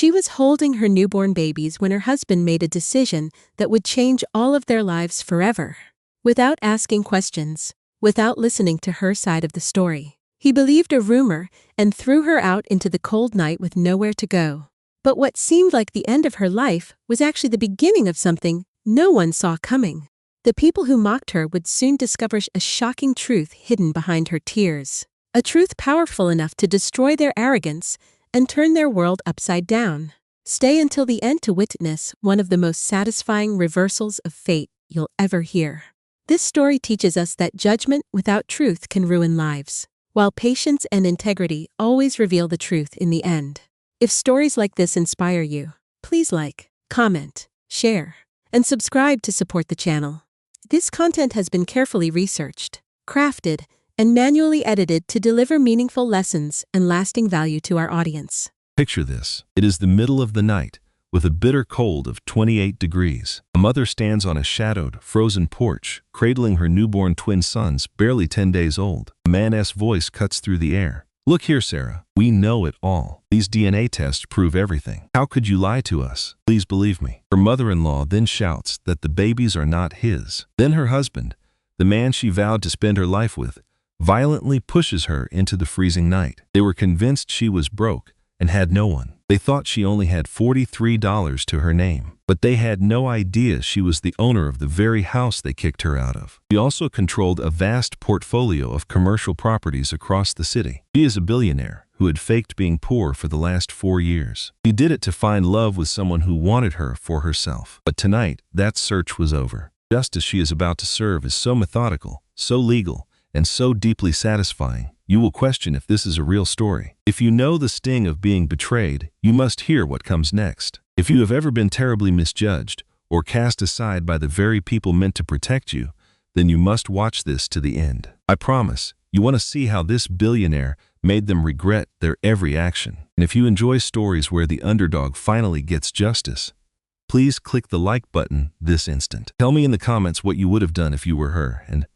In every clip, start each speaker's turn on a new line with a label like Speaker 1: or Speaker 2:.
Speaker 1: She was holding her newborn babies when her husband made a decision that would change all of their lives forever. Without asking questions, without listening to her side of the story, he believed a rumor and threw her out into the cold night with nowhere to go. But what seemed like the end of her life was actually the beginning of something no one saw coming. The people who mocked her would soon discover a shocking truth hidden behind her tears. A truth powerful enough to destroy their arrogance and turn their world upside down. Stay until the end to witness one of the most satisfying reversals of fate you'll ever hear. This story teaches us that judgment without truth can ruin lives, while patience and integrity always reveal the truth in the end. If stories like this inspire you, please like, comment, share, and subscribe to support the channel. This content has been carefully researched, crafted, and manually edited to deliver meaningful lessons and lasting value to our audience.
Speaker 2: Picture this. It is the middle of the night, with a bitter cold of 28 degrees. A mother stands on a shadowed, frozen porch, cradling her newborn twin sons, barely 10 days old. A man's voice cuts through the air. "Look here, Sarah. We know it all. These DNA tests prove everything. How could you lie to us? Please believe me." Her mother-in-law then shouts that the babies are not his. Then her husband, the man she vowed to spend her life with, violently pushes her into the freezing night. They were convinced she was broke and had no one. They thought she only had $43 to her name, but they had no idea she was the owner of the very house they kicked her out of. She also controlled a vast portfolio of commercial properties across the city. She is a billionaire who had faked being poor for the last 4 years. She did it to find love with someone who wanted her for herself. But tonight, that search was over. Justice she is about to serve is so methodical, so legal, and so deeply satisfying, you will question if this is a real story. If you know the sting of being betrayed, you must hear what comes next. If you have ever been terribly misjudged or cast aside by the very people meant to protect you, then you must watch this to the end. I promise, you want to see how this billionaire made them regret their every action. And if you enjoy stories where the underdog finally gets justice, please click the like button this instant. Tell me in the comments what you would have done if you were her, and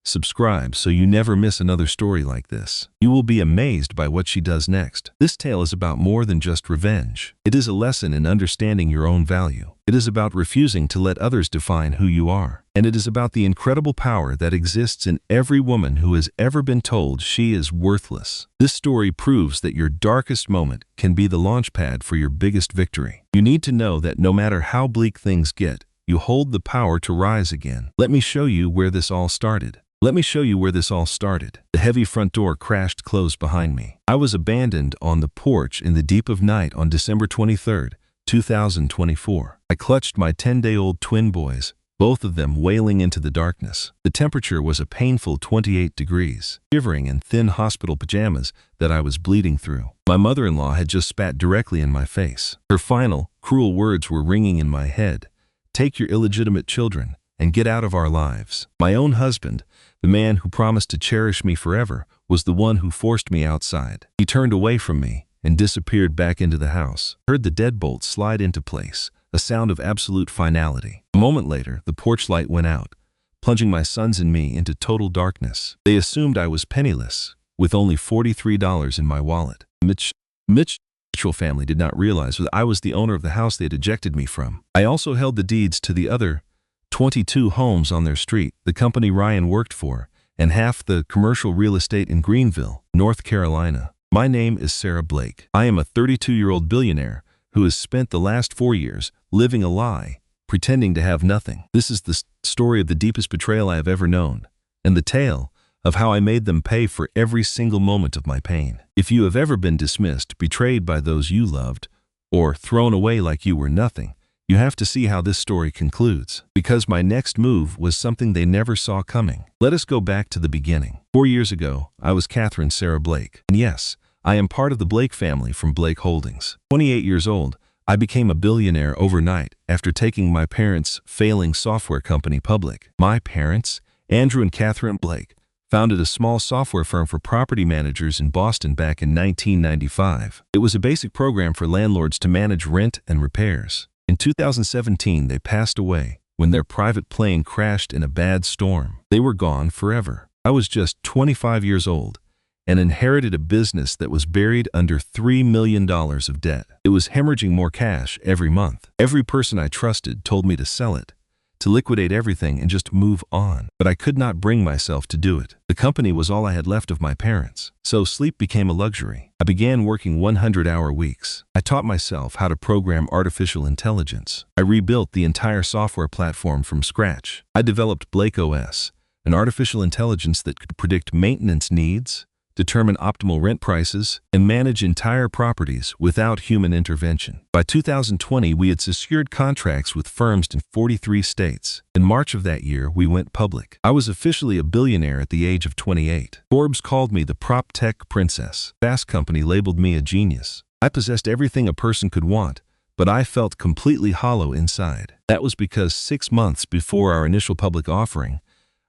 Speaker 2: subscribe so you never miss another story like this. You will be amazed by what she does next. This tale is about more than just revenge. It is a lesson in understanding your own value. It is about refusing to let others define who you are. And it is about the incredible power that exists in every woman who has ever been told she is worthless. This story proves that your darkest moment can be the launchpad for your biggest victory. You need to know that no matter how bleak things get, you hold the power to rise again. Let me show you where this all started. The heavy front door crashed closed behind me. I was abandoned on the porch in the deep of night on December 23rd, 2024. I clutched my 10-day-old twin boys, both of them wailing into the darkness. The temperature was a painful 28 degrees, shivering in thin hospital pajamas that I was bleeding through. My mother-in-law had just spat directly in my face. Her final, cruel words were ringing in my head. "Take your illegitimate children and get out of our lives." My own husband, the man who promised to cherish me forever, was the one who forced me outside. He turned away from me and disappeared back into the house. I heard the deadbolt slide into place, a sound of absolute finality. A moment later, the porch light went out, plunging my sons and me into total darkness. They assumed I was penniless, with only $43 in my wallet. Mitchell family did not realize that I was the owner of the house they had ejected me from. I also held the deeds to the other 22 homes on their street, the company Ryan worked for, and half the commercial real estate in Greenville, North Carolina. My name is Sarah Blake. I am a 32-year-old billionaire who has spent the last 4 years living a lie, pretending to have nothing. This is the story of the deepest betrayal I have ever known, and the tale of how I made them pay for every single moment of my pain. If you have ever been dismissed, betrayed by those you loved, or thrown away like you were nothing, you have to see how this story concludes, because my next move was something they never saw coming. Let us go back to the beginning. 4 years ago, I was Catherine Sarah Blake. And yes, I am part of the Blake family from Blake Holdings. 28 years old, I became a billionaire overnight after taking my parents' failing software company public. My parents, Andrew and Catherine Blake, founded a small software firm for property managers in Boston back in 1995. It was a basic program for landlords to manage rent and repairs. In 2017, they passed away when their private plane crashed in a bad storm. They were gone forever. I was just 25 years old, and inherited a business that was buried under $3 million of debt. It was hemorrhaging more cash every month. Every person I trusted told me to sell it, to liquidate everything and just move on. But I could not bring myself to do it. The company was all I had left of my parents, so sleep became a luxury. I began working 100-hour weeks. I taught myself how to program artificial intelligence. I rebuilt the entire software platform from scratch. I developed Blake OS, an artificial intelligence that could predict maintenance needs, determine optimal rent prices, and manage entire properties without human intervention. By 2020, we had secured contracts with firms in 43 states. In March of that year, we went public. I was officially a billionaire at the age of 28. Forbes called me the prop tech princess. Fast Company labeled me a genius. I possessed everything a person could want, but I felt completely hollow inside. That was because 6 months before our initial public offering,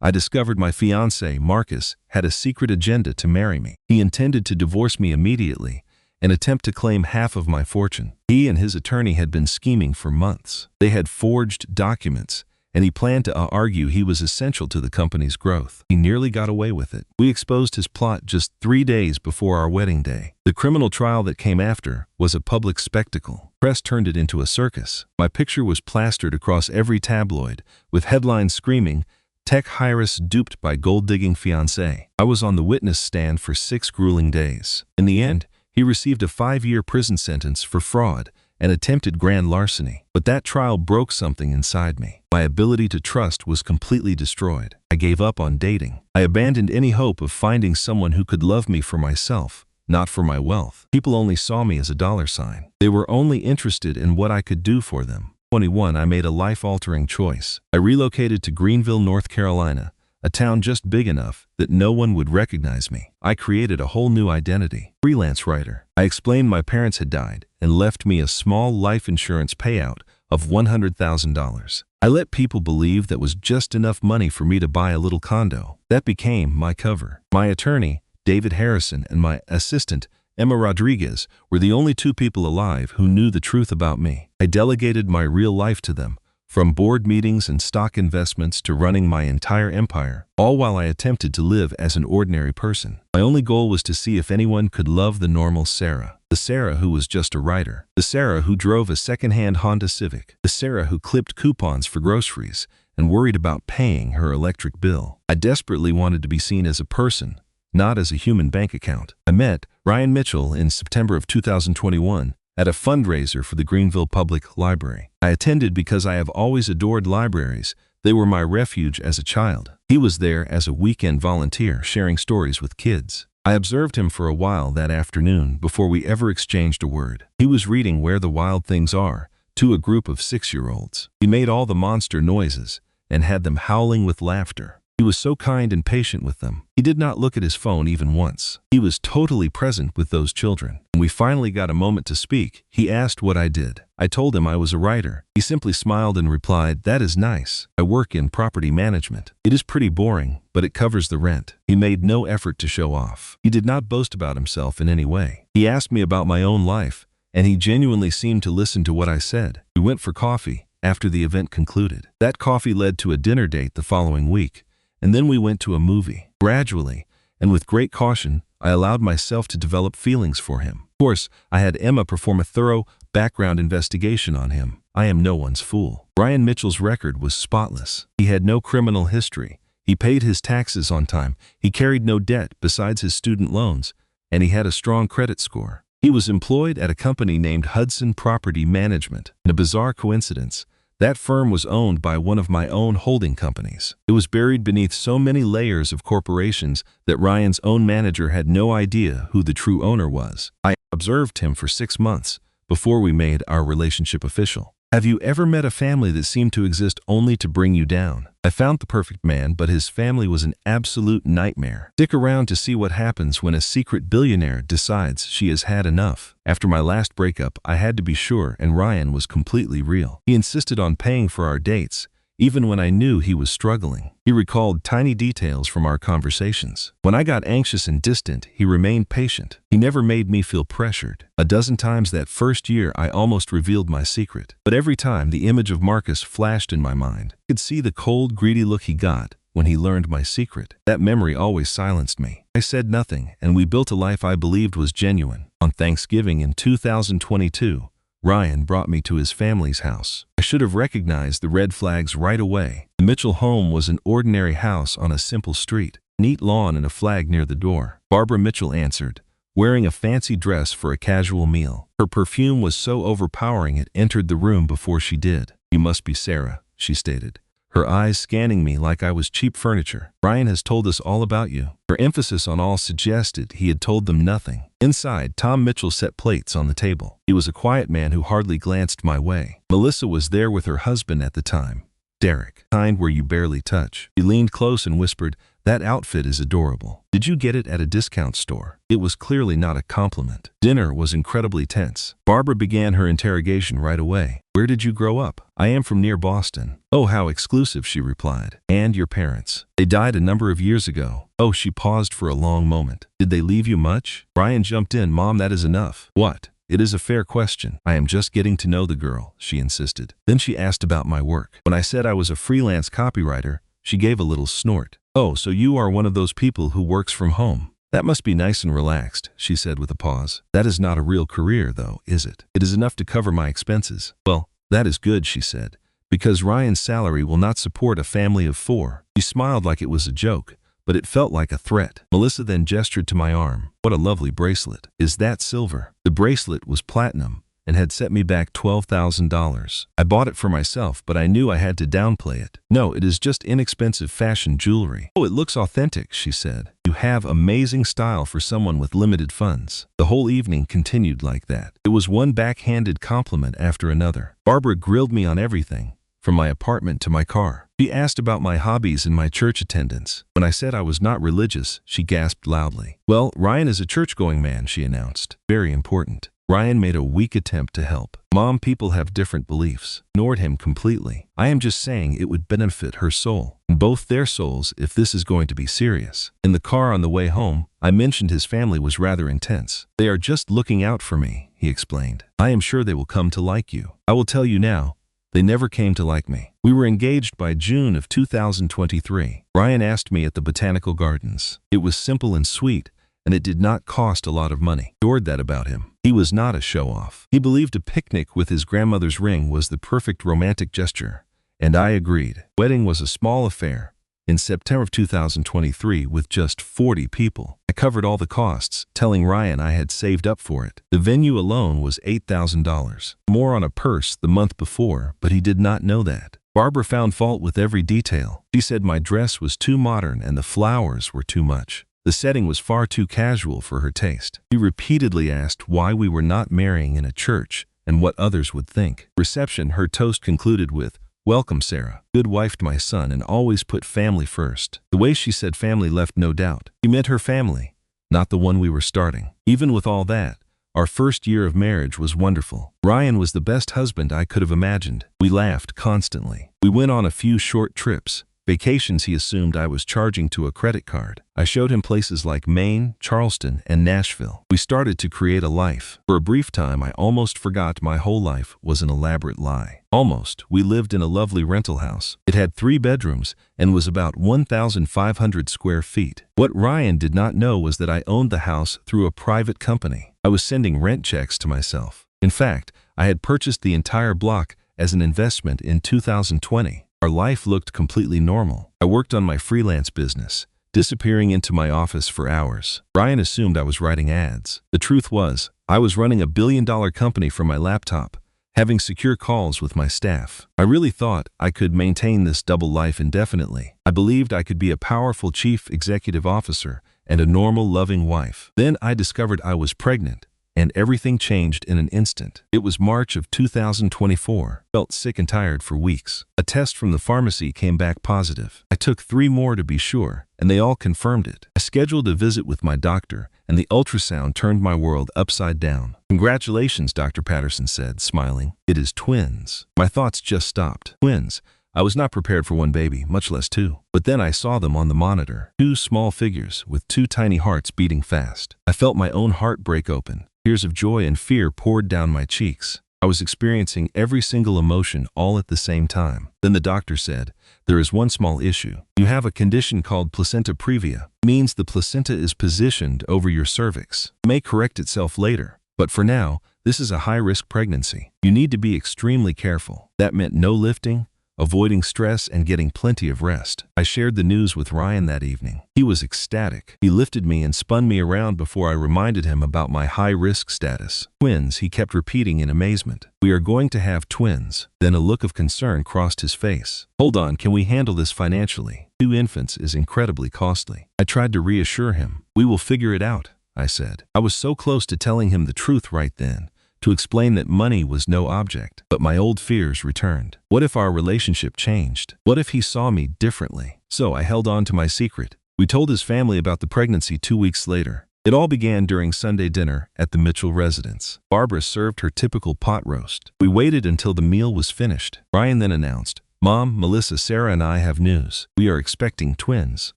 Speaker 2: I discovered my fiancé, Marcus, had a secret agenda to marry me. He intended to divorce me immediately and attempt to claim half of my fortune. He and his attorney had been scheming for months. They had forged documents, and he planned to argue he was essential to the company's growth. He nearly got away with it. We exposed his plot just 3 days before our wedding day. The criminal trial that came after was a public spectacle. Press turned it into a circus. My picture was plastered across every tabloid, with headlines screaming, "Tech heiress duped by gold-digging fiancé." I was on the witness stand for 6 grueling days. In the end, he received a 5-year prison sentence for fraud and attempted grand larceny. But that trial broke something inside me. My ability to trust was completely destroyed. I gave up on dating. I abandoned any hope of finding someone who could love me for myself, not for my wealth. People only saw me as a dollar sign. They were only interested in what I could do for them. 21, I made a life-altering choice. I relocated to Greenville, North Carolina, a town just big enough that no one would recognize me. I created a whole new identity. Freelance writer. I explained my parents had died and left me a small life insurance payout of $100,000. I let people believe that was just enough money for me to buy a little condo. That became my cover. My attorney, David Harrison, and my assistant, Emma Rodriguez, were the only 2 people alive who knew the truth about me. I delegated my real life to them, from board meetings and stock investments to running my entire empire, all while I attempted to live as an ordinary person. My only goal was to see if anyone could love the normal Sarah. The Sarah who was just a writer. The Sarah who drove a second-hand Honda Civic. The Sarah who clipped coupons for groceries and worried about paying her electric bill. I desperately wanted to be seen as a person, not as a human bank account. I met Ryan Mitchell in September of 2021 at a fundraiser for the Greenville Public Library. I attended because I have always adored libraries. They were my refuge as a child. He was there as a weekend volunteer sharing stories with kids. I observed him for a while that afternoon before we ever exchanged a word. He was reading Where the Wild Things Are to a group of 6-year-olds. He made all the monster noises and had them howling with laughter. He was so kind and patient with them. He did not look at his phone even once. He was totally present with those children. When we finally got a moment to speak, he asked what I did. I told him I was a writer. He simply smiled and replied, "That is nice. I work in property management. It is pretty boring, but it covers the rent." He made no effort to show off. He did not boast about himself in any way. He asked me about my own life, and he genuinely seemed to listen to what I said. We went for coffee after the event concluded. That coffee led to a dinner date the following week, and then we went to a movie. Gradually, and with great caution, I allowed myself to develop feelings for him. Of course, I had Emma perform a thorough background investigation on him. I am no one's fool. Ryan Mitchell's record was spotless. He had no criminal history. He paid his taxes on time. He carried no debt besides his student loans, and he had a strong credit score. He was employed at a company named Hudson Property Management. In a bizarre coincidence, that firm was owned by one of my own holding companies. It was buried beneath so many layers of corporations that Ryan's own manager had no idea who the true owner was. I observed him for 6 months before we made our relationship official. Have you ever met a family that seemed to exist only to bring you down? I found the perfect man, but his family was an absolute nightmare. Stick around to see what happens when a secret billionaire decides she has had enough. After my last breakup, I had to be sure, and Ryan was completely real. He insisted on paying for our dates, even when I knew he was struggling. He recalled tiny details from our conversations. When I got anxious and distant, he remained patient. He never made me feel pressured. A dozen times that first year, I almost revealed my secret. But every time, the image of Marcus flashed in my mind. I could see the cold, greedy look he got when he learned my secret. That memory always silenced me. I said nothing, and we built a life I believed was genuine. On Thanksgiving in 2022, Ryan brought me to his family's house. I should have recognized the red flags right away. The Mitchell home was an ordinary house on a simple street. Neat lawn and a flag near the door. Barbara Mitchell answered, wearing a fancy dress for a casual meal. Her perfume was so overpowering it entered the room before she did. "You must be Sarah," she stated, her eyes scanning me like I was cheap furniture. "Ryan has told us all about you." Her emphasis on all suggested he had told them nothing. Inside, Tom Mitchell set plates on the table. He was a quiet man who hardly glanced my way. Melissa was there with her husband at the time, Derek. "Kind where you barely touch." He leaned close and whispered, "That outfit is adorable. Did you get it at a discount store?" It was clearly not a compliment. Dinner was incredibly tense. Barbara began her interrogation right away. "Where did you grow up?" "I am from near Boston." "Oh, how exclusive," she replied. "And your parents?" "They died a number of years ago." "Oh," she paused for a long moment. "Did they leave you much?" Brian jumped in. "Mom, that is enough." "What?" "It is a fair question. I am just getting to know the girl," she insisted. Then she asked about my work. When I said I was a freelance copywriter, she gave a little snort. "Oh, so you are one of those people who works from home. That must be nice and relaxed," she said with a pause. "That is not a real career, though, is it? It is enough to cover my expenses." "Well, that is good," she said, "because Ryan's salary will not support a family of 4. She smiled like it was a joke, but it felt like a threat. Melissa then gestured to my arm. "What a lovely bracelet. Is that silver?" The bracelet was platinum and had set me back $12,000. I bought it for myself, but I knew I had to downplay it. "No, it is just inexpensive fashion jewelry." "Oh, it looks authentic," she said. "You have amazing style for someone with limited funds." The whole evening continued like that. It was one backhanded compliment after another. Barbara grilled me on everything, from my apartment to my car. She asked about my hobbies and my church attendance. When I said I was not religious, she gasped loudly. "Well, Ryan is a church-going man," she announced. "Very important." Ryan made a weak attempt to help. "Mom, people have different beliefs." Ignored him completely. "I am just saying it would benefit her soul, and both their souls, if this is going to be serious." In the car on the way home, I mentioned his family was rather intense. "They are just looking out for me," he explained. "I am sure they will come to like you. I will tell you now, they never came to like me." We were engaged by June of 2023. Ryan asked me at the Botanical Gardens. It was simple and sweet, and it did not cost a lot of money. Adored that about him. He was not a show-off. He believed a picnic with his grandmother's ring was the perfect romantic gesture, and I agreed. Wedding was a small affair in September of 2023 with just 40 people. I covered all the costs, telling Ryan I had saved up for it. The venue alone was $8,000. More on a purse the month before, but he did not know that. Barbara found fault with every detail. She said my dress was too modern and the flowers were too much. The setting was far too casual for her taste. She repeatedly asked why we were not marrying in a church and what others would think. Reception, her toast concluded with, "Welcome, Sarah. Good wife to my son and always put family first." The way she said family left no doubt. She meant her family, not the one we were starting. Even with all that, our first year of marriage was wonderful. Ryan was the best husband I could have imagined. We laughed constantly. We went on a few short trips. Vacations he assumed I was charging to a credit card. I showed him places like Maine, Charleston, and Nashville. We started to create a life. For a brief time, I almost forgot my whole life was an elaborate lie. Almost. We lived in a lovely rental house. It had 3 bedrooms and was about 1,500 square feet. What Ryan did not know was that I owned the house through a private company. I was sending rent checks to myself. In fact, I had purchased the entire block as an investment in 2020. Our life looked completely normal. I worked on my freelance business, disappearing into my office for hours. Ryan assumed I was writing ads. The truth was, I was running a billion-dollar company from my laptop, having secure calls with my staff. I really thought I could maintain this double life indefinitely. I believed I could be a powerful chief executive officer and a normal, loving wife. Then I discovered I was pregnant, and everything changed in an instant. It was March of 2024. Felt sick and tired for weeks. A test from the pharmacy came back positive. I took 3 more to be sure, and they all confirmed it. I scheduled a visit with my doctor, and the ultrasound turned my world upside down. "Congratulations," Dr. Patterson said, smiling. "It is twins." My thoughts just stopped. Twins. I was not prepared for 1 baby, much less 2. But then I saw them on the monitor. 2 small figures with 2 tiny hearts beating fast. I felt my own heart break open. Tears of joy and fear poured down my cheeks. I was experiencing every single emotion all at the same time. Then the doctor said, "There is one small issue. You have a condition called placenta previa. It means the placenta is positioned over your cervix. It may correct itself later, but for now, this is a high-risk pregnancy. You need to be extremely careful." That meant no lifting, avoiding stress, and getting plenty of rest. I shared the news with Ryan that evening. He was ecstatic. He lifted me and spun me around before I reminded him about my high-risk status. "Twins," he kept repeating in amazement. "We are going to have twins." Then a look of concern crossed his face. "Hold on, can we handle this financially? 2 infants is incredibly costly." I tried to reassure him. "We will figure it out," I said. I was so close to telling him the truth right then, to explain that money was no object. But my old fears returned. What if our relationship changed? What if he saw me differently? So I held on to my secret. We told his family about the pregnancy 2 weeks later. It all began during Sunday dinner at the Mitchell residence. Barbara served her typical pot roast. We waited until the meal was finished. Ryan then announced, "Mom, Melissa, Sarah, and I have news. We are expecting twins."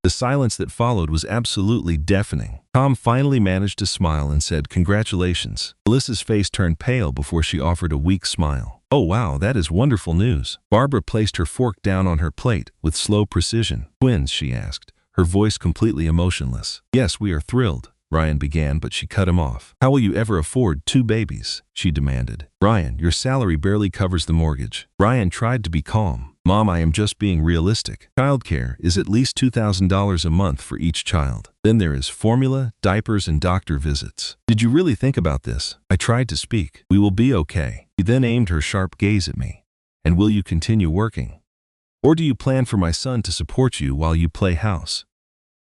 Speaker 2: The silence that followed was absolutely deafening. Tom finally managed to smile and said, "Congratulations." Melissa's face turned pale before she offered a weak smile. "Oh wow, that is wonderful news." Barbara placed her fork down on her plate with slow precision. "Twins?" she asked, her voice completely emotionless. "Yes, we are thrilled," Ryan began, but she cut him off. "How will you ever afford 2 babies?" she demanded. "Ryan, your salary barely covers the mortgage." Ryan tried to be calm. "Mom, I am just being realistic. Childcare is at least $2,000 a month for each child. Then there is formula, diapers, and doctor visits. Did you really think about this?" I tried to speak. "We will be okay." She then aimed her sharp gaze at me. "And will you continue working? Or do you plan for my son to support you while you play house?"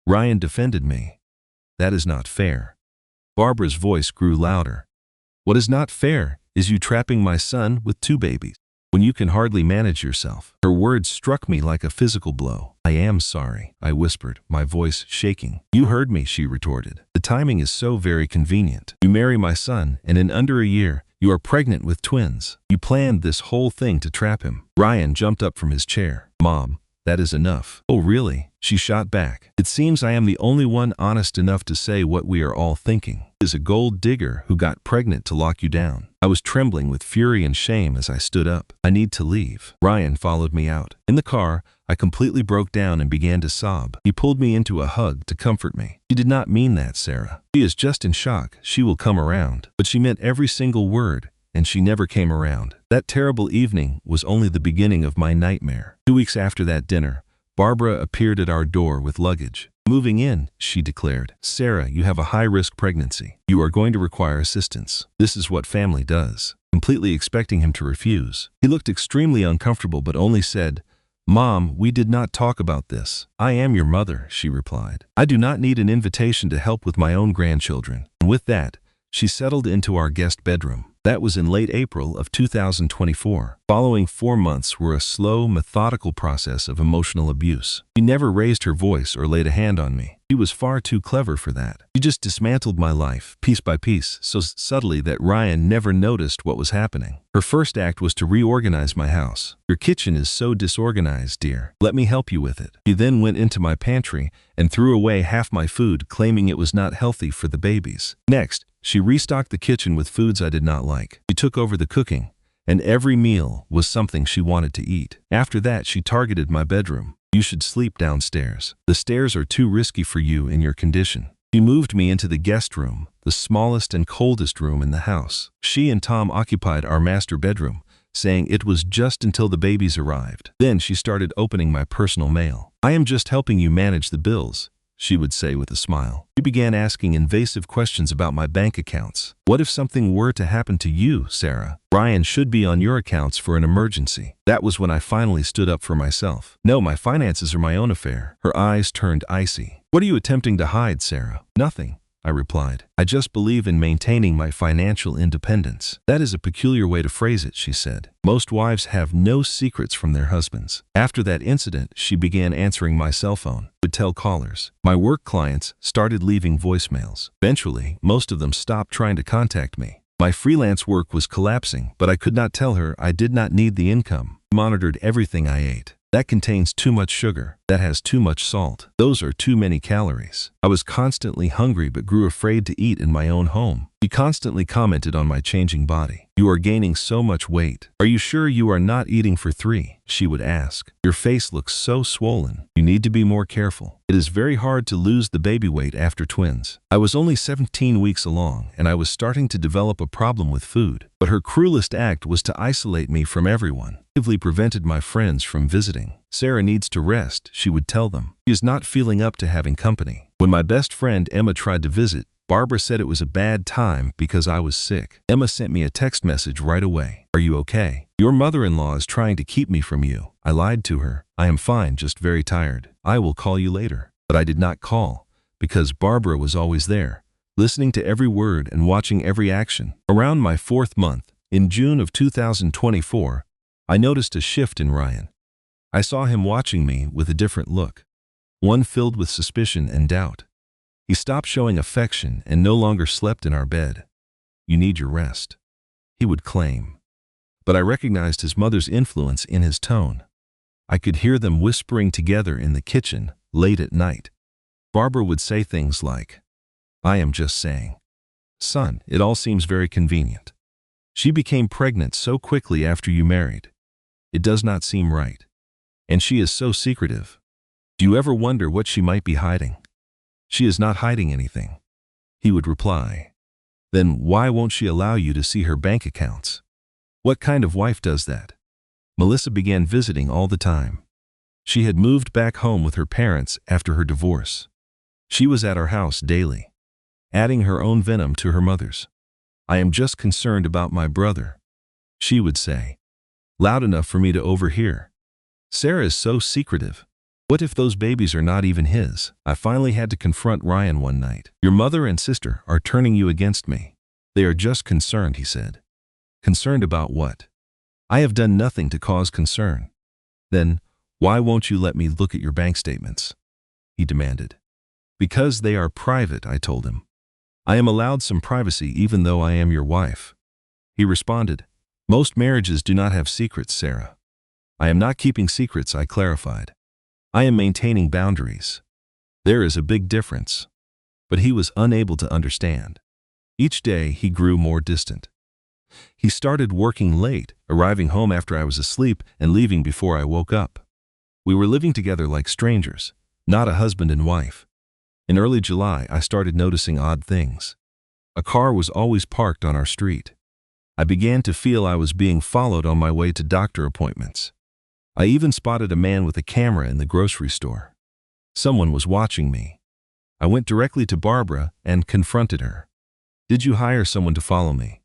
Speaker 2: Ryan defended me. "That is not fair." Barbara's voice grew louder. "What is not fair is you trapping my son with 2 babies when you can hardly manage yourself." Her words struck me like a physical blow. "I am sorry," I whispered, my voice shaking. "You heard me," she retorted. "The timing is so very convenient. You marry my son, and in under a year, you are pregnant with twins. You planned this whole thing to trap him." Ryan jumped up from his chair. "Mom, that is enough." "Oh, really?" she shot back. "It seems I am the only one honest enough to say what we are all thinking. It is a gold digger who got pregnant to lock you down." I was trembling with fury and shame as I stood up. "I need to leave." Ryan followed me out. In the car, I completely broke down and began to sob. He pulled me into a hug to comfort me. "She did not mean that, Sarah. She is just in shock. She will come around." But she meant every single word, and she never came around. That terrible evening was only the beginning of my nightmare. 2 weeks after that dinner, Barbara appeared at our door with luggage. "Moving in," she declared. "Sarah, you have a high-risk pregnancy. You are going to require assistance. This is what family does." Completely expecting him to refuse. He looked extremely uncomfortable but only said, "Mom, we did not talk about this." "I am your mother," she replied. "I do not need an invitation to help with my own grandchildren." And with that, she settled into our guest bedroom. That was in late April of 2024. Following 4 months were a slow, methodical process of emotional abuse. She never raised her voice or laid a hand on me. She was far too clever for that. She just dismantled my life, piece by piece, so subtly that Ryan never noticed what was happening. Her first act was to reorganize my house. "Your kitchen is so disorganized, dear. Let me help you with it." She then went into my pantry and threw away half my food, claiming it was not healthy for the babies. Next, she restocked the kitchen with foods I did not like. She took over the cooking, and every meal was something she wanted to eat. After that, she targeted my bedroom. "You should sleep downstairs. The stairs are too risky for you in your condition." She moved me into the guest room, the smallest and coldest room in the house. She and Tom occupied our master bedroom, saying it was just until the babies arrived. Then she started opening my personal mail. "I am just helping you manage the bills," she would say with a smile. She began asking invasive questions about my bank accounts. "What if something were to happen to you, Sarah? Ryan should be on your accounts for an emergency." That was when I finally stood up for myself. "No, my finances are my own affair." Her eyes turned icy. "What are you attempting to hide, Sarah?" "Nothing," I replied. "I just believe in maintaining my financial independence." "That is a peculiar way to phrase it," she said. "Most wives have no secrets from their husbands." After that incident, she began answering my cell phone. I would tell callers. My work clients started leaving voicemails. Eventually, most of them stopped trying to contact me. My freelance work was collapsing, but I could not tell her I did not need the income. I monitored everything I ate. "That contains too much sugar. That has too much salt. Those are too many calories. I was constantly hungry but grew afraid to eat in my own home. She constantly commented on my changing body. You are gaining so much weight. Are you sure you are not eating for 3? She would ask. Your face looks so swollen. You need to be more careful. It is very hard to lose the baby weight after twins. I was only 17 weeks along and I was starting to develop a problem with food. But her cruelest act was to isolate me from everyone. Actively prevented my friends from visiting. Sarah needs to rest, she would tell them. She is not feeling up to having company. When my best friend Emma tried to visit, Barbara said it was a bad time because I was sick. Emma sent me a text message right away. Are you okay? Your mother-in-law is trying to keep me from you. I lied to her. I am fine, just very tired. I will call you later. But I did not call because Barbara was always there, listening to every word and watching every action. Around my 4th month, in June of 2024, I noticed a shift in Ryan. I saw him watching me with a different look, one filled with suspicion and doubt. He stopped showing affection and no longer slept in our bed. You need your rest, he would claim. But I recognized his mother's influence in his tone. I could hear them whispering together in the kitchen late at night. Barbara would say things like, I am just saying. Son, it all seems very convenient. She became pregnant so quickly after you married. It does not seem right. And she is so secretive. Do you ever wonder what she might be hiding? She is not hiding anything, he would reply. Then why won't she allow you to see her bank accounts? What kind of wife does that? Melissa began visiting all the time. She had moved back home with her parents after her divorce. She was at our house daily, adding her own venom to her mother's. I am just concerned about my brother, she would say, loud enough for me to overhear. Sarah is so secretive. What if those babies are not even his? I finally had to confront Ryan one night. Your mother and sister are turning you against me. They are just concerned, he said. Concerned about what? I have done nothing to cause concern. Then, why won't you let me look at your bank statements? He demanded. Because they are private, I told him. I am allowed some privacy even though I am your wife. He responded, most marriages do not have secrets, Sarah. I am not keeping secrets, I clarified. I am maintaining boundaries. There is a big difference. But he was unable to understand. Each day he grew more distant. He started working late, arriving home after I was asleep and leaving before I woke up. We were living together like strangers, not a husband and wife. In early July, I started noticing odd things. A car was always parked on our street. I began to feel I was being followed on my way to doctor appointments. I even spotted a man with a camera in the grocery store. Someone was watching me. I went directly to Barbara and confronted her. Did you hire someone to follow me?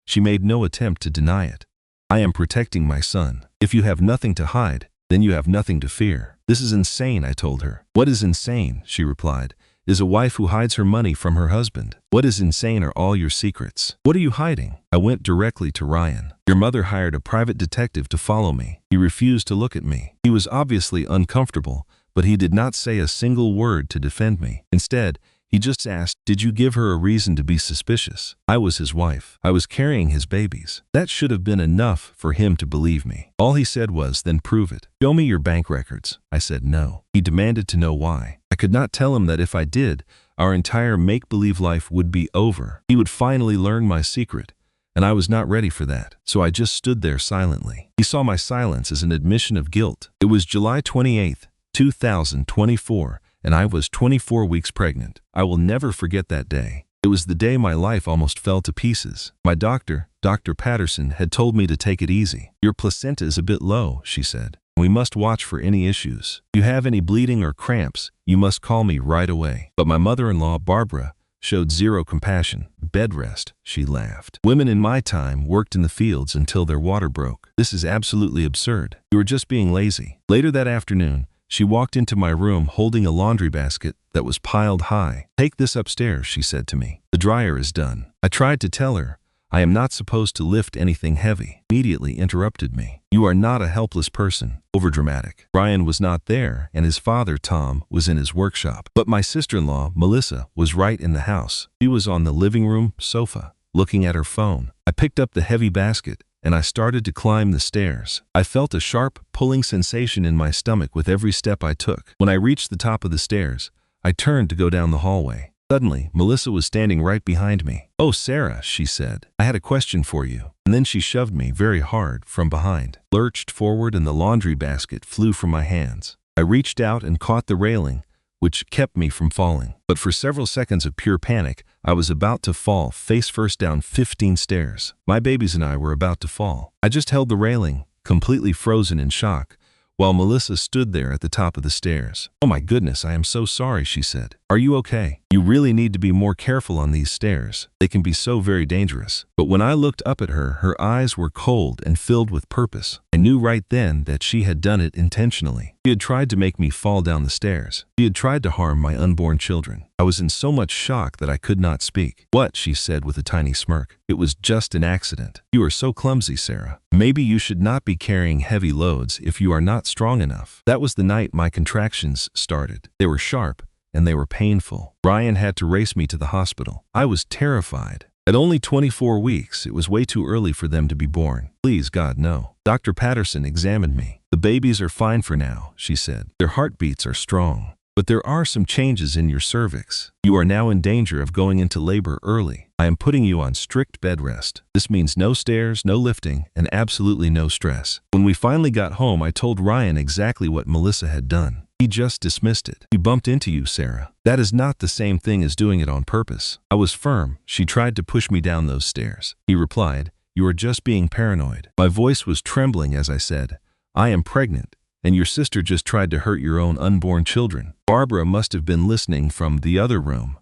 Speaker 2: She made no attempt to deny it. I am protecting my son. If you have nothing to hide, then you have nothing to fear. This is insane, I told her. What is insane, she replied, is a wife who hides her money from her husband. What is insane are all your secrets. What are you hiding? I went directly to Ryan. Your mother hired a private detective to follow me. He refused to look at me. He was obviously uncomfortable, but he did not say a single word to defend me. Instead, he just asked, did you give her a reason to be suspicious? I was his wife. I was carrying his babies. That should have been enough for him to believe me. All he said was, then prove it. Show me your bank records. I said no. He demanded to know why. I could not tell him that if I did, our entire make-believe life would be over. He would finally learn my secret, and I was not ready for that. So I just stood there silently. He saw my silence as an admission of guilt. It was July 28th, 2024. And I was 24 weeks pregnant. I will never forget that day. It was the day my life almost fell to pieces. My doctor, Dr. Patterson, had told me to take it easy. Your placenta is a bit low, she said. We must watch for any issues. If you have any bleeding or cramps, you must call me right away. But my mother-in-law, Barbara, showed zero compassion. Bed rest, she laughed. Women in my time worked in the fields until their water broke. This is absolutely absurd. You were just being lazy. Later that afternoon, she walked into my room holding a laundry basket that was piled high. Take this upstairs, she said to me. The dryer is done. I tried to tell her, I am not supposed to lift anything heavy. Immediately interrupted me. You are not a helpless person. Overdramatic. Ryan was not there, and his father, Tom, was in his workshop. But my sister-in-law, Melissa, was right in the house. She was on the living room sofa, looking at her phone. I picked up the heavy basket and I started to climb the stairs. I felt a sharp, pulling sensation in my stomach with every step I took. When I reached the top of the stairs, I turned to go down the hallway. Suddenly, Melissa was standing right behind me. "Oh, Sarah," she said, "I had a question for you." And then she shoved me very hard from behind, lurched forward, and the laundry basket flew from my hands. I reached out and caught the railing, which kept me from falling. But for several seconds of pure panic, I was about to fall face first down 15 stairs. My babies and I were about to fall. I just held the railing, completely frozen in shock, while Melissa stood there at the top of the stairs. "Oh my goodness, I am so sorry," she said. "Are you okay? You really need to be more careful on these stairs. They can be so very dangerous." But when I looked up at her, her eyes were cold and filled with purpose. I knew right then that she had done it intentionally. She had tried to make me fall down the stairs. She had tried to harm my unborn children. I was in so much shock that I could not speak. "What?" she said with a tiny smirk. "It was just an accident. You are so clumsy, Sarah. Maybe you should not be carrying heavy loads if you are not strong enough." That was the night my contractions started. They were sharp, and they were painful. Ryan had to race me to the hospital. I was terrified. At only 24 weeks, it was way too early for them to be born. Please, God, no. Dr. Patterson examined me. "The babies are fine for now," she said. "Their heartbeats are strong. But there are some changes in your cervix. You are now in danger of going into labor early. I am putting you on strict bed rest. This means no stairs, no lifting, and absolutely no stress." When we finally got home, I told Ryan exactly what Melissa had done. He just dismissed it. "He bumped into you, Sarah. That is not the same thing as doing it on purpose." I was firm. "She tried to push me down those stairs." He replied, "You are just being paranoid." My voice was trembling as I said, "I am pregnant, and your sister just tried to hurt your own unborn children." Barbara must have been listening from the other room,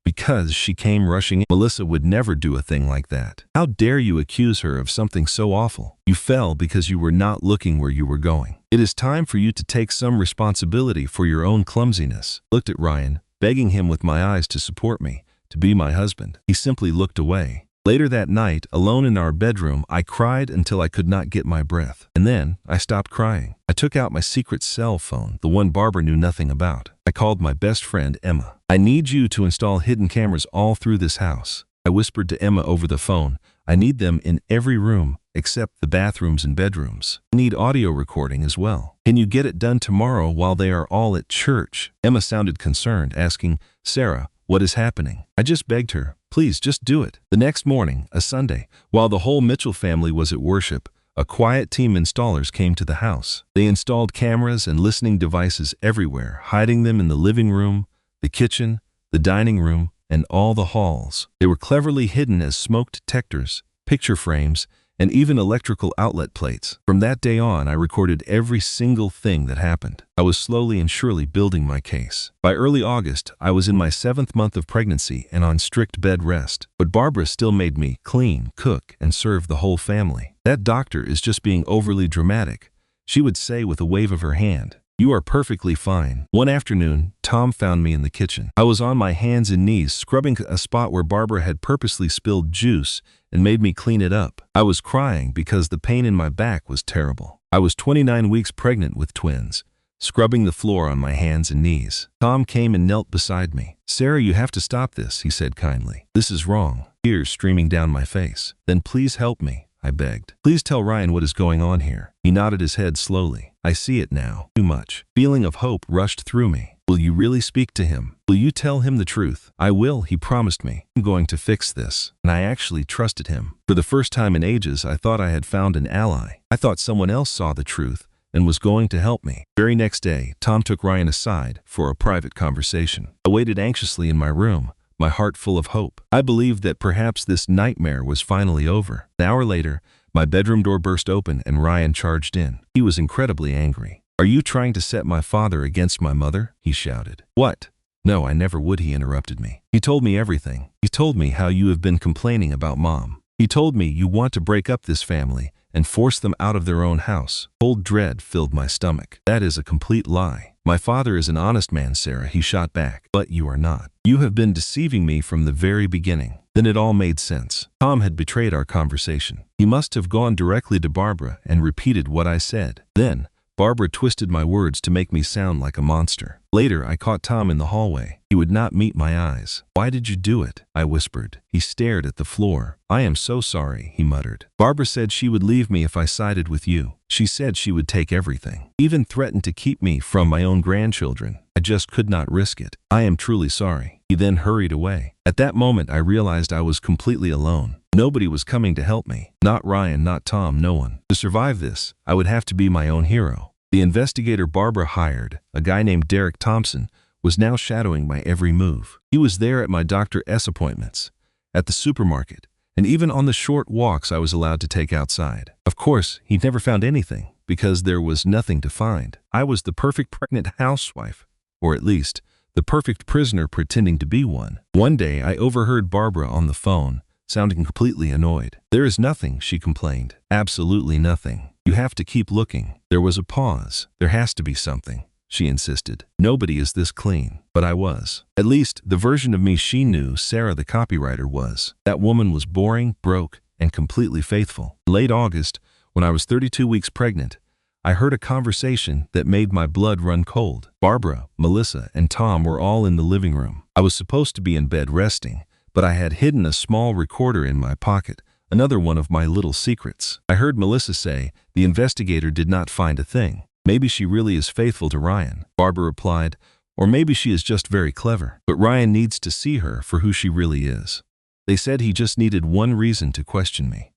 Speaker 2: because she came rushing in. "Melissa would never do a thing like that. How dare you accuse her of something so awful? You fell because you were not looking where you were going. It is time for you to take some responsibility for your own clumsiness." I looked at Ryan, begging him with my eyes to support me, to be my husband. He simply looked away. Later that night, alone in our bedroom, I cried until I could not get my breath. And then I stopped crying. I took out my secret cell phone, the one Barbara knew nothing about. I called my best friend, Emma. "I need you to install hidden cameras all through this house." I whispered to Emma over the phone, "I need them in every room except the bathrooms and bedrooms. I need audio recording as well. Can you get it done tomorrow while they are all at church?" Emma sounded concerned, asking, "Sarah, what is happening?" I just begged her, "Please, just do it." The next morning, a Sunday, while the whole Mitchell family was at worship, a quiet team installers came to the house. They installed cameras and listening devices everywhere, hiding them in the living room, the kitchen, the dining room, and all the halls. They were cleverly hidden as smoke detectors, picture frames, and even electrical outlet plates. From that day on, I recorded every single thing that happened. I was slowly and surely building my case. By early August, I was in my 7th month of pregnancy and on strict bed rest. But Barbara still made me clean, cook, and serve the whole family. "That doctor is just being overly dramatic," she would say with a wave of her hand. "You are perfectly fine." One afternoon, Tom found me in the kitchen. I was on my hands and knees, scrubbing a spot where Barbara had purposely spilled juice and made me clean it up. I was crying because the pain in my back was terrible. I was 29 weeks pregnant with twins, scrubbing the floor on my hands and knees. Tom came and knelt beside me. "Sarah, you have to stop this," he said kindly. "This is wrong." Tears streaming down my face. "Then please help me," I begged. "Please tell Ryan what is going on here." He nodded his head slowly. "I see it now. Too much." Feeling of hope rushed through me. "Will you really speak to him? Will you tell him the truth?" "I will," he promised me. "I'm going to fix this." And I actually trusted him. For the first time in ages, I thought I had found an ally. I thought someone else saw the truth and was going to help me. The very next day, Tom took Ryan aside for a private conversation. I waited anxiously in my room, my heart full of hope. I believed that perhaps this nightmare was finally over. An hour later, my bedroom door burst open and Ryan charged in. He was incredibly angry. "Are you trying to set my father against my mother?" he shouted. "What?" "No, I never would," he interrupted me. "He told me everything. He told me how you have been complaining about Mom. He told me you want to break up this family and force them out of their own house." Cold dread filled my stomach. "That is a complete lie. My father is an honest man, Sarah," he shot back. "But you are not. You have been deceiving me from the very beginning." Then it all made sense. Tom had betrayed our conversation. He must have gone directly to Barbara and repeated what I said. Then, Barbara twisted my words to make me sound like a monster. Later, I caught Tom in the hallway. He would not meet my eyes. "Why did you do it?" I whispered. He stared at the floor. "I am so sorry," he muttered. "Barbara said she would leave me if I sided with you. She said she would take everything. Even threatened to keep me from my own grandchildren. I just could not risk it. I am truly sorry." He then hurried away. At that moment, I realized I was completely alone. Nobody was coming to help me. Not Ryan, not Tom, no one. To survive this, I would have to be my own hero. The investigator Barbara hired, a guy named Derek Thompson, was now shadowing my every move. He was there at my Dr. S appointments, at the supermarket, and even on the short walks I was allowed to take outside. Of course, he never found anything, because there was nothing to find. I was the perfect pregnant housewife, or at least, the perfect prisoner pretending to be one. One day, I overheard Barbara on the phone, sounding completely annoyed. "There is nothing," she complained. "Absolutely nothing. You have to keep looking." There was a pause. "There has to be something," she insisted. "Nobody is this clean." But I was. At least, the version of me she knew, Sarah the copywriter, was. That woman was boring, broke, and completely faithful. In late August, when I was 32 weeks pregnant, I heard a conversation that made my blood run cold. Barbara, Melissa, and Tom were all in the living room. I was supposed to be in bed resting, but I had hidden a small recorder in my pocket, another one of my little secrets. I heard Melissa say, "The investigator did not find a thing. Maybe she really is faithful to Ryan." Barbara replied, "Or maybe she is just very clever. But Ryan needs to see her for who she really is. They said he just needed one reason to question me."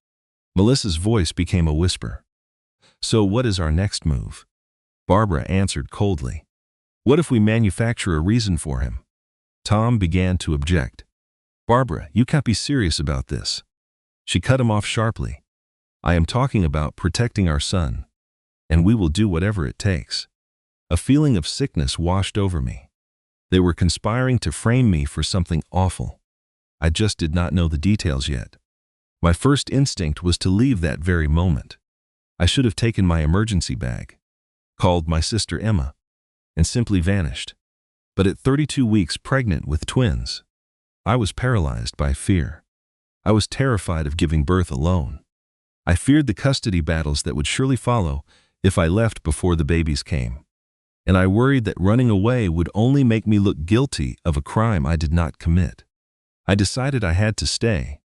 Speaker 2: Melissa's voice became a whisper. "So what is our next move?" Barbara answered coldly. "What if we manufacture a reason for him?" Tom began to object. "Barbara, you can't be serious about this." She cut him off sharply. "I am talking about protecting our son, and we will do whatever it takes." A feeling of sickness washed over me. They were conspiring to frame me for something awful. I just did not know the details yet. My first instinct was to leave that very moment. I should have taken my emergency bag, called my sister Emma, and simply vanished. But at 32 weeks pregnant with twins, I was paralyzed by fear. I was terrified of giving birth alone. I feared the custody battles that would surely follow if I left before the babies came. And I worried that running away would only make me look guilty of a crime I did not commit. I decided I had to stay.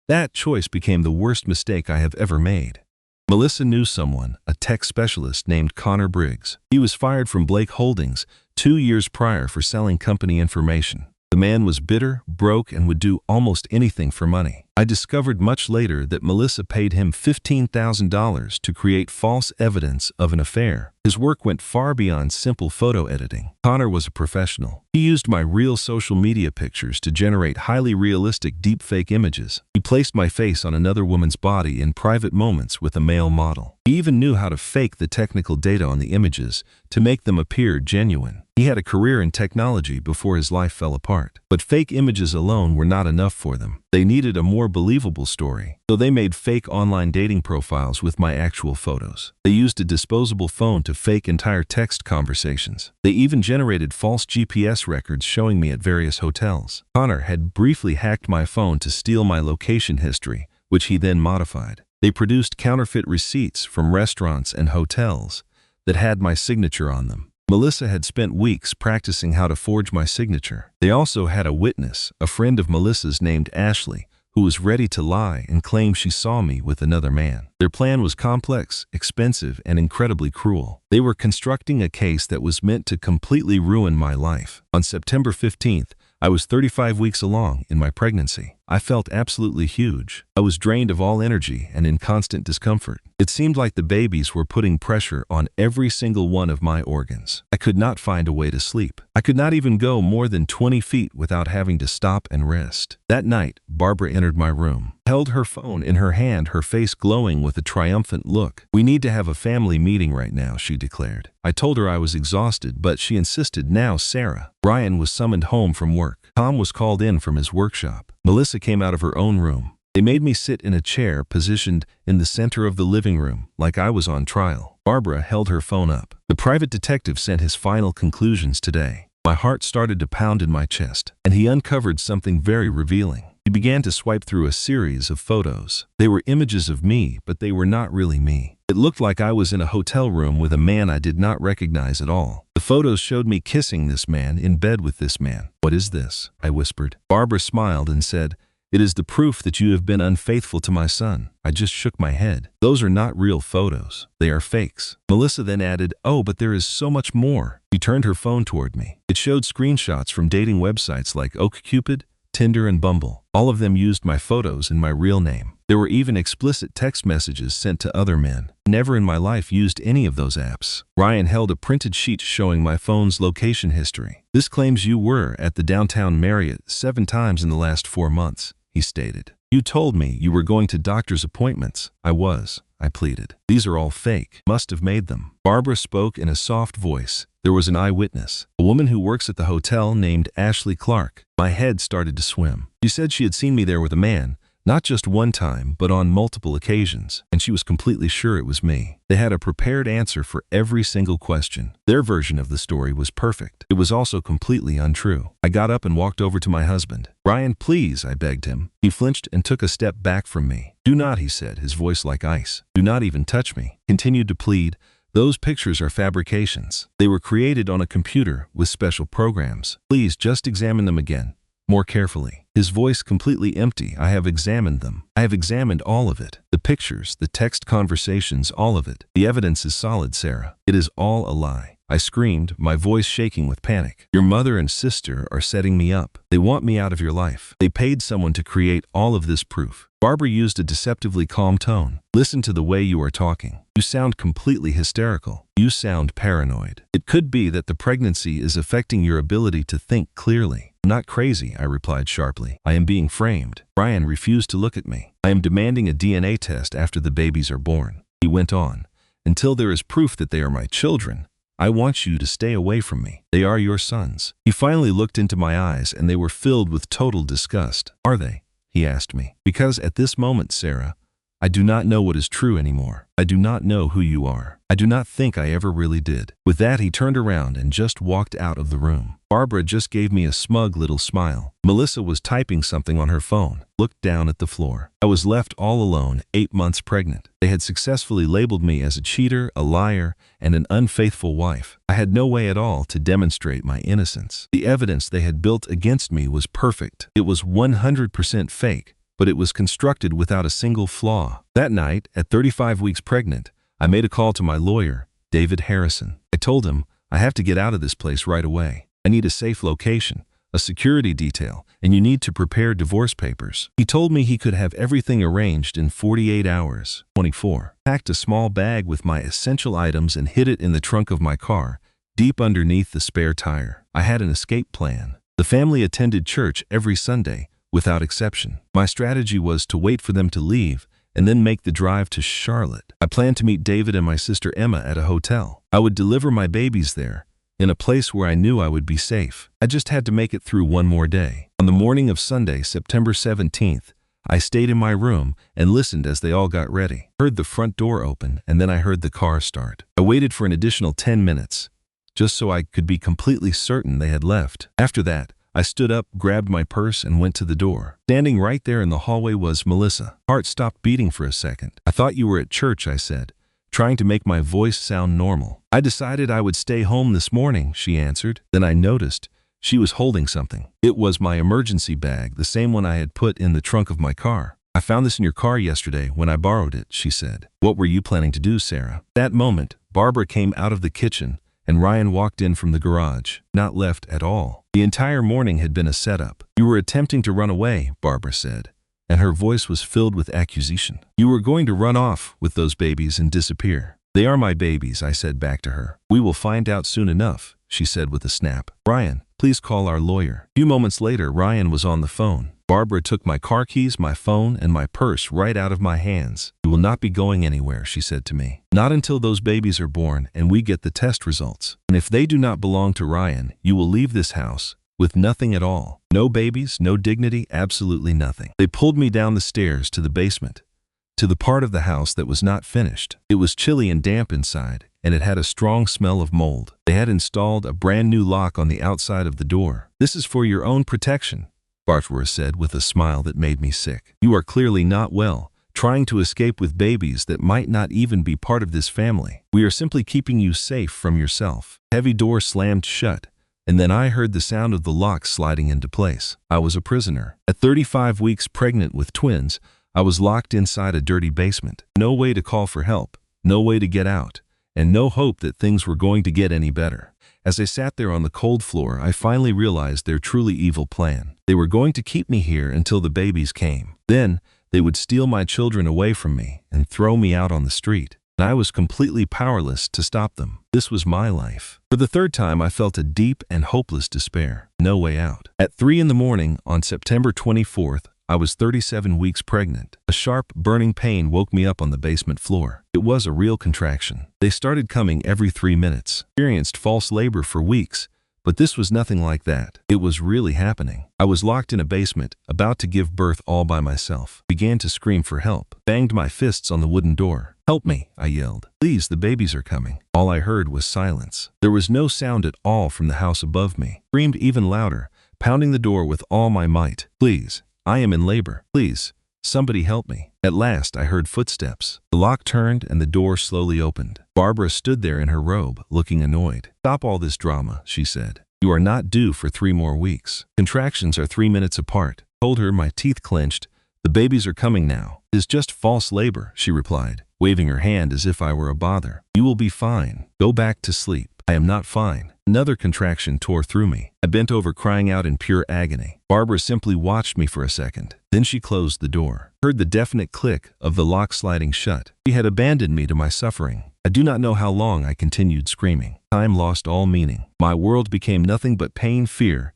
Speaker 2: That choice became the worst mistake I have ever made. Melissa knew someone, a tech specialist named Connor Briggs. He was fired from Blake Holdings 2 years prior for selling company information. The man was bitter, broke, and would do almost anything for money. I discovered much later that Melissa paid him $15,000 to create false evidence of an affair. His work went far beyond simple photo editing. Connor was a professional. He used my real social media pictures to generate highly realistic deepfake images. He placed my face on another woman's body in private moments with a male model. He even knew how to fake the technical data on the images to make them appear genuine. He had a career in technology before his life fell apart. But fake images alone were not enough for them. They needed a more believable story. So they made fake online dating profiles with my actual photos. They used a disposable phone to fake entire text conversations. They even generated false GPS records showing me at various hotels. Connor had briefly hacked my phone to steal my location history, which he then modified. They produced counterfeit receipts from restaurants and hotels that had my signature on them. Melissa had spent weeks practicing how to forge my signature. They also had a witness, a friend of Melissa's named Ashley, who was ready to lie and claim she saw me with another man. Their plan was complex, expensive, and incredibly cruel. They were constructing a case that was meant to completely ruin my life. On September 15th, I was 35 weeks along in my pregnancy. I felt absolutely huge. I was drained of all energy and in constant discomfort. It seemed like the babies were putting pressure on every single one of my organs. I could not find a way to sleep. I could not even go more than 20 feet without having to stop and rest. That night, Barbara entered my room, held her phone in her hand, her face glowing with a triumphant look. "We need to have a family meeting right now," she declared. I told her I was exhausted, but she insisted. "Now, Sarah." Ryan was summoned home from work. Tom was called in from his workshop. Melissa came out of her own room. They made me sit in a chair positioned in the center of the living room, like I was on trial. Barbara held her phone up. The private detective sent his final conclusions today. My heart started to pound in my chest, and he uncovered something very revealing. He began to swipe through a series of photos. They were images of me, but they were not really me. It looked like I was in a hotel room with a man I did not recognize at all. The photos showed me kissing this man, in bed with this man. "What is this?" I whispered. Barbara smiled and said, "It is the proof that you have been unfaithful to my son." I just shook my head. "Those are not real photos. They are fakes." Melissa then added, "Oh, but there is so much more." She turned her phone toward me. It showed screenshots from dating websites like OkCupid, Tinder, and Bumble. All of them used my photos and my real name. There were even explicit text messages sent to other men. Never in my life used any of those apps. Ryan held a printed sheet showing my phone's location history. "This claims you were at the downtown Marriott 7 times in the last 4 months, he stated. "You told me you were going to doctor's appointments." "I was," I pleaded. "These are all fake. Must have made them." Barbara spoke in a soft voice. "There was an eyewitness, a woman who works at the hotel named Ashley Clark." My head started to swim. She said she had seen me there with a man, not just one time, but on multiple occasions, and she was completely sure it was me. They had a prepared answer for every single question. Their version of the story was perfect. It was also completely untrue. I got up and walked over to my husband. "Ryan, please," I begged him. He flinched and took a step back from me. "Do not," he said, his voice like ice. "Do not even touch me." Continued to plead. "Those pictures are fabrications. They were created on a computer with special programs. Please just examine them again, more carefully." His voice completely empty. "I have examined them. I have examined all of it. The pictures, the text conversations, all of it. The evidence is solid, Sarah. It is all a lie." I screamed, my voice shaking with panic. "Your mother and sister are setting me up. They want me out of your life. They paid someone to create all of this proof." Barbara used a deceptively calm tone. "Listen to the way you are talking. You sound completely hysterical. You sound paranoid. It could be that the pregnancy is affecting your ability to think clearly." "I'm not crazy," I replied sharply. "I am being framed." Brian refused to look at me. "I am demanding a DNA test after the babies are born." He went on, "Until there is proof that they are my children, I want you to stay away from me. They are your sons." He finally looked into my eyes and they were filled with total disgust. "Are they?" he asked me. "Because at this moment, Sarah, I do not know what is true anymore. I do not know who you are. I do not think I ever really did." With that, he turned around and just walked out of the room. Barbara just gave me a smug little smile. Melissa was typing something on her phone, looked down at the floor. I was left all alone, 8 months pregnant. They had successfully labeled me as a cheater, a liar, and an unfaithful wife. I had no way at all to demonstrate my innocence. The evidence they had built against me was perfect. It was 100% fake, but it was constructed without a single flaw. That night, at 35 weeks pregnant, I made a call to my lawyer, David Harrison. I told him, "I have to get out of this place right away. I need a safe location, a security detail, and you need to prepare divorce papers." He told me he could have everything arranged in 48 hours. 24. Packed a small bag with my essential items and hid it in the trunk of my car, deep underneath the spare tire. I had an escape plan. The family attended church every Sunday, without exception. My strategy was to wait for them to leave and then make the drive to Charlotte. I planned to meet David and my sister Emma at a hotel. I would deliver my babies there, in a place where I knew I would be safe. I just had to make it through one more day. On the morning of Sunday, September 17th, I stayed in my room and listened as they all got ready. I heard the front door open and then I heard the car start. I waited for an additional 10 minutes, just so I could be completely certain they had left. After that, I stood up, grabbed my purse, and went to the door. Standing right there in the hallway was Melissa. Heart stopped beating for a second. "I thought you were at church," I said, trying to make my voice sound normal. "I decided I would stay home this morning," she answered. Then I noticed she was holding something. It was my emergency bag, the same one I had put in the trunk of my car. "I found this in your car yesterday when I borrowed it," she said. "What were you planning to do, Sarah?" That moment, Barbara came out of the kitchen and Ryan walked in from the garage, not left at all. The entire morning had been a setup. "You were attempting to run away," Barbara said, and her voice was filled with accusation. "You were going to run off with those babies and disappear." "They are my babies," I said back to her. "We will find out soon enough," she said with a snap. "Ryan, please call our lawyer." A few moments later, Ryan was on the phone. Barbara took my car keys, my phone, and my purse right out of my hands. "You will not be going anywhere," she said to me. "Not until those babies are born and we get the test results. And if they do not belong to Ryan, you will leave this house with nothing at all. No babies, no dignity, absolutely nothing." They pulled me down the stairs to the basement, to the part of the house that was not finished. It was chilly and damp inside, and it had a strong smell of mold. They had installed a brand new lock on the outside of the door. "This is for your own protection," Barbara said with a smile that made me sick. You are clearly not well, trying to escape with babies that might not even be part of this family. We are simply keeping you safe from yourself. Heavy door slammed shut, and then I heard the sound of the lock sliding into place. I was a prisoner. At 35 weeks pregnant with twins, I was locked inside a dirty basement. No way to call for help, no way to get out, and no hope that things were going to get any better. As I sat there on the cold floor, I finally realized their truly evil plan. They were going to keep me here until the babies came. Then, they would steal my children away from me and throw me out on the street. And I was completely powerless to stop them. This was my life. For the third time, I felt a deep and hopeless despair. No way out. At 3 in the morning on September 24th, I was 37 weeks pregnant. A sharp, burning pain woke me up on the basement floor. It was a real contraction. They started coming every 3 minutes. Experienced false labor for weeks, but this was nothing like that. It was really happening. I was locked in a basement, about to give birth all by myself. Began to scream for help. Banged my fists on the wooden door. Help me, I yelled. Please, the babies are coming. All I heard was silence. There was no sound at all from the house above me. Screamed even louder, pounding the door with all my might. Please, I am in labor. Please, somebody help me. At last, I heard footsteps. The lock turned and the door slowly opened. Barbara stood there in her robe, looking annoyed. Stop all this drama, she said. You are not due for 3 more weeks. Contractions are 3 minutes apart. I told her, my teeth clenched. The babies are coming now. It is just false labor, she replied, waving her hand as if I were a bother. You will be fine. Go back to sleep. I am not fine. Another contraction tore through me. I bent over, crying out in pure agony. Barbara simply watched me for a second. Then she closed the door. I heard the definite click of the lock sliding shut. She had abandoned me to my suffering. I do not know how long I continued screaming. Time lost all meaning. My world became nothing but pain, fear,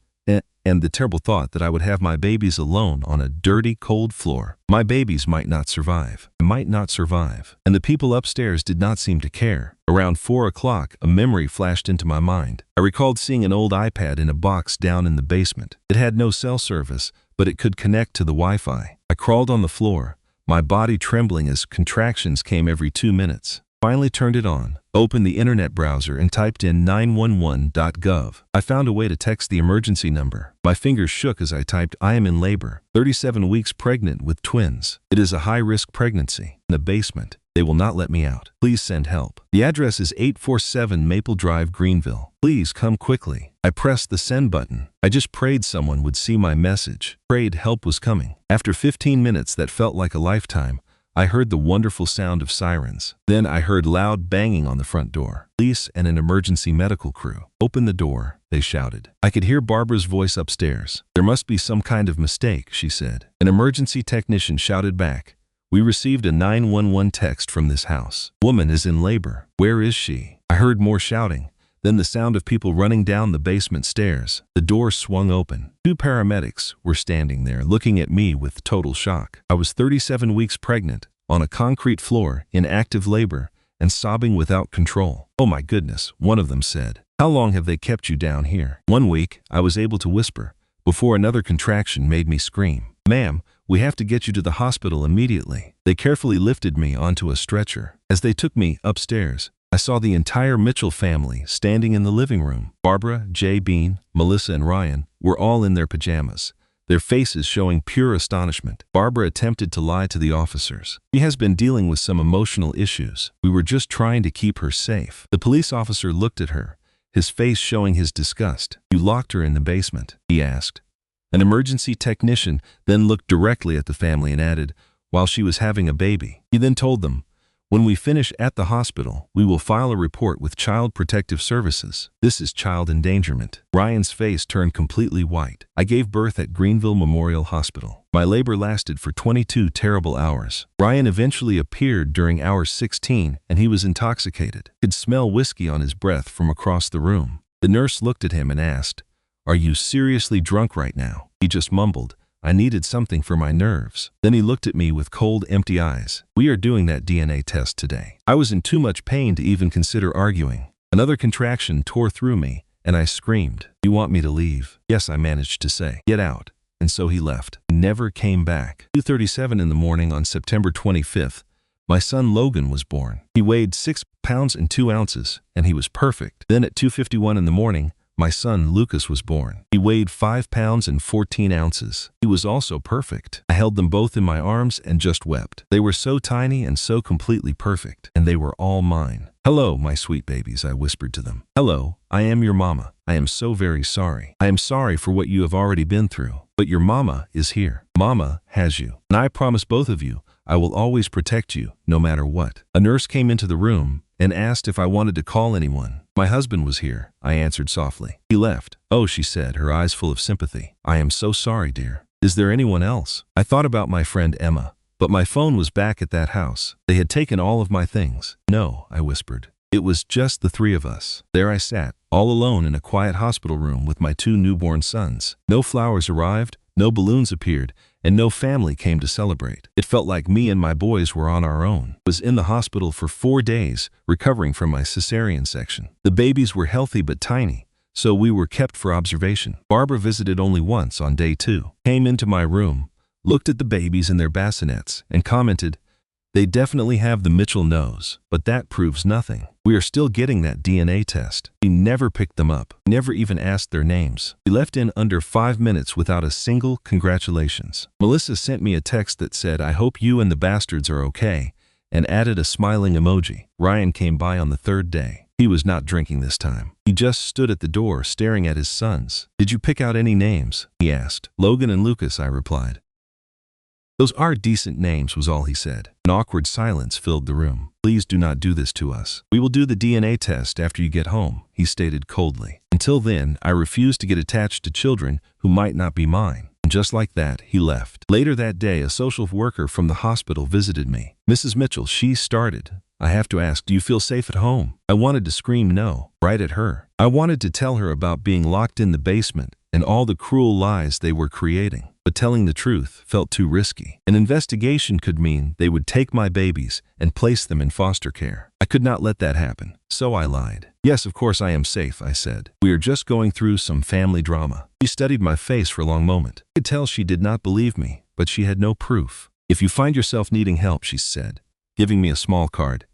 Speaker 2: and the terrible thought that I would have my babies alone on a dirty, cold floor. My babies might not survive. I might not survive. And the people upstairs did not seem to care. Around 4 o'clock, a memory flashed into my mind. I recalled seeing an old iPad in a box down in the basement. It had no cell service, but it could connect to the Wi-Fi. I crawled on the floor, my body trembling as contractions came every 2 minutes. Finally turned it on, opened the internet browser and typed in 911.gov. I found a way to text the emergency number. My fingers shook as I typed, I am in labor, 37 weeks pregnant with twins. It is a high-risk pregnancy. In the basement. They will not let me out. Please send help. The address is 847 Maple Drive, Greenville. Please come quickly. I pressed the send button. I just prayed someone would see my message. Prayed help was coming. After 15 minutes that felt like a lifetime, I heard the wonderful sound of sirens. Then I heard loud banging on the front door. Police and an emergency medical crew. Open the door, they shouted. I could hear Barbara's voice upstairs. There must be some kind of mistake, she said. An emergency technician shouted back. We received a 911 text from this house. Woman is in labor. Where is she? I heard more shouting. Then the sound of people running down the basement stairs. The door swung open. 2 paramedics were standing there looking at me with total shock. I was 37 weeks pregnant, on a concrete floor, in active labor, and sobbing without control. Oh my goodness, one of them said. How long have they kept you down here? 1 week, I was able to whisper, before another contraction made me scream. Ma'am, we have to get you to the hospital immediately. They carefully lifted me onto a stretcher. As they took me upstairs, I saw the entire Mitchell family standing in the living room. Barbara, Jay Bean, Melissa, and Ryan were all in their pajamas, their faces showing pure astonishment. Barbara attempted to lie to the officers. She has been dealing with some emotional issues. We were just trying to keep her safe. The police officer looked at her, his face showing his disgust. You locked her in the basement, he asked. An emergency technician then looked directly at the family and added, while she was having a baby. He then told them, when we finish at the hospital, we will file a report with Child Protective Services. This is child endangerment. Ryan's face turned completely white. I gave birth at Greenville Memorial Hospital. My labor lasted for 22 terrible hours. Ryan eventually appeared during hour 16 and he was intoxicated. I could smell whiskey on his breath from across the room. The nurse looked at him and asked, Are you seriously drunk right now? He just mumbled, I needed something for my nerves. Then he looked at me with cold, empty eyes. We are doing that DNA test today. I was in too much pain to even consider arguing. Another contraction tore through me, and I screamed. You want me to leave? Yes, I managed to say. Get out. And so he left. He never came back. 2:37 in the morning on September 25th, my son Logan was born. He weighed 6 pounds and 2 ounces, and he was perfect. Then at 2:51 in the morning, my son Lucas was born. He weighed 5 pounds and 14 ounces. He was also perfect. I held them both in my arms and just wept. They were so tiny and so completely perfect, and they were all mine. "Hello, my sweet babies," I whispered to them. "Hello, I am your mama. I am so very sorry. I am sorry for what you have already been through. But your mama is here. Mama has you. And I promise both of you, I will always protect you, no matter what." A nurse came into the room and asked if I wanted to call anyone. "My husband was here," I answered softly. "He left." "Oh," she said, her eyes full of sympathy. "I am so sorry, dear. Is there anyone else?" I thought about my friend Emma, but my phone was back at that house. They had taken all of my things. "No," I whispered. It was just the three of us. There I sat, all alone in a quiet hospital room with my 2 newborn sons. No flowers arrived, no balloons appeared, and no family came to celebrate. It felt like me and my boys were on our own. I was in the hospital for 4 days, recovering from my cesarean section. The babies were healthy but tiny, so we were kept for observation. Barbara visited only once on day 2. Came into my room, looked at the babies in their bassinets, and commented, "They definitely have the Mitchell nose, but that proves nothing. We are still getting that DNA test." He never picked them up, never even asked their names. We left in under 5 minutes without a single congratulations. Melissa sent me a text that said, "I hope you and the bastards are okay," and added a smiling emoji. Ryan came by on the 3rd day. He was not drinking this time. He just stood at the door staring at his sons. "Did you pick out any names?" he asked. "Logan and Lucas," I replied. "Those are decent names," was all he said. An awkward silence filled the room. "Please do not do this to us. We will do the DNA test after you get home," he stated coldly. "Until then, I refuse to get attached to children who might not be mine." And just like that, he left. Later that day, a social worker from the hospital visited me. "Mrs. Mitchell," she started, "I have to ask, do you feel safe at home?" I wanted to scream no, right at her. I wanted to tell her about being locked in the basement and all the cruel lies they were creating. But telling the truth felt too risky. An investigation could mean they would take my babies and place them in foster care. I could not let that happen, so I lied. "Yes, of course I am safe," I said. "We are just going through some family drama." She studied my face for a long moment. I could tell she did not believe me, but she had no proof. "If you find yourself needing help," she said, giving me a small card,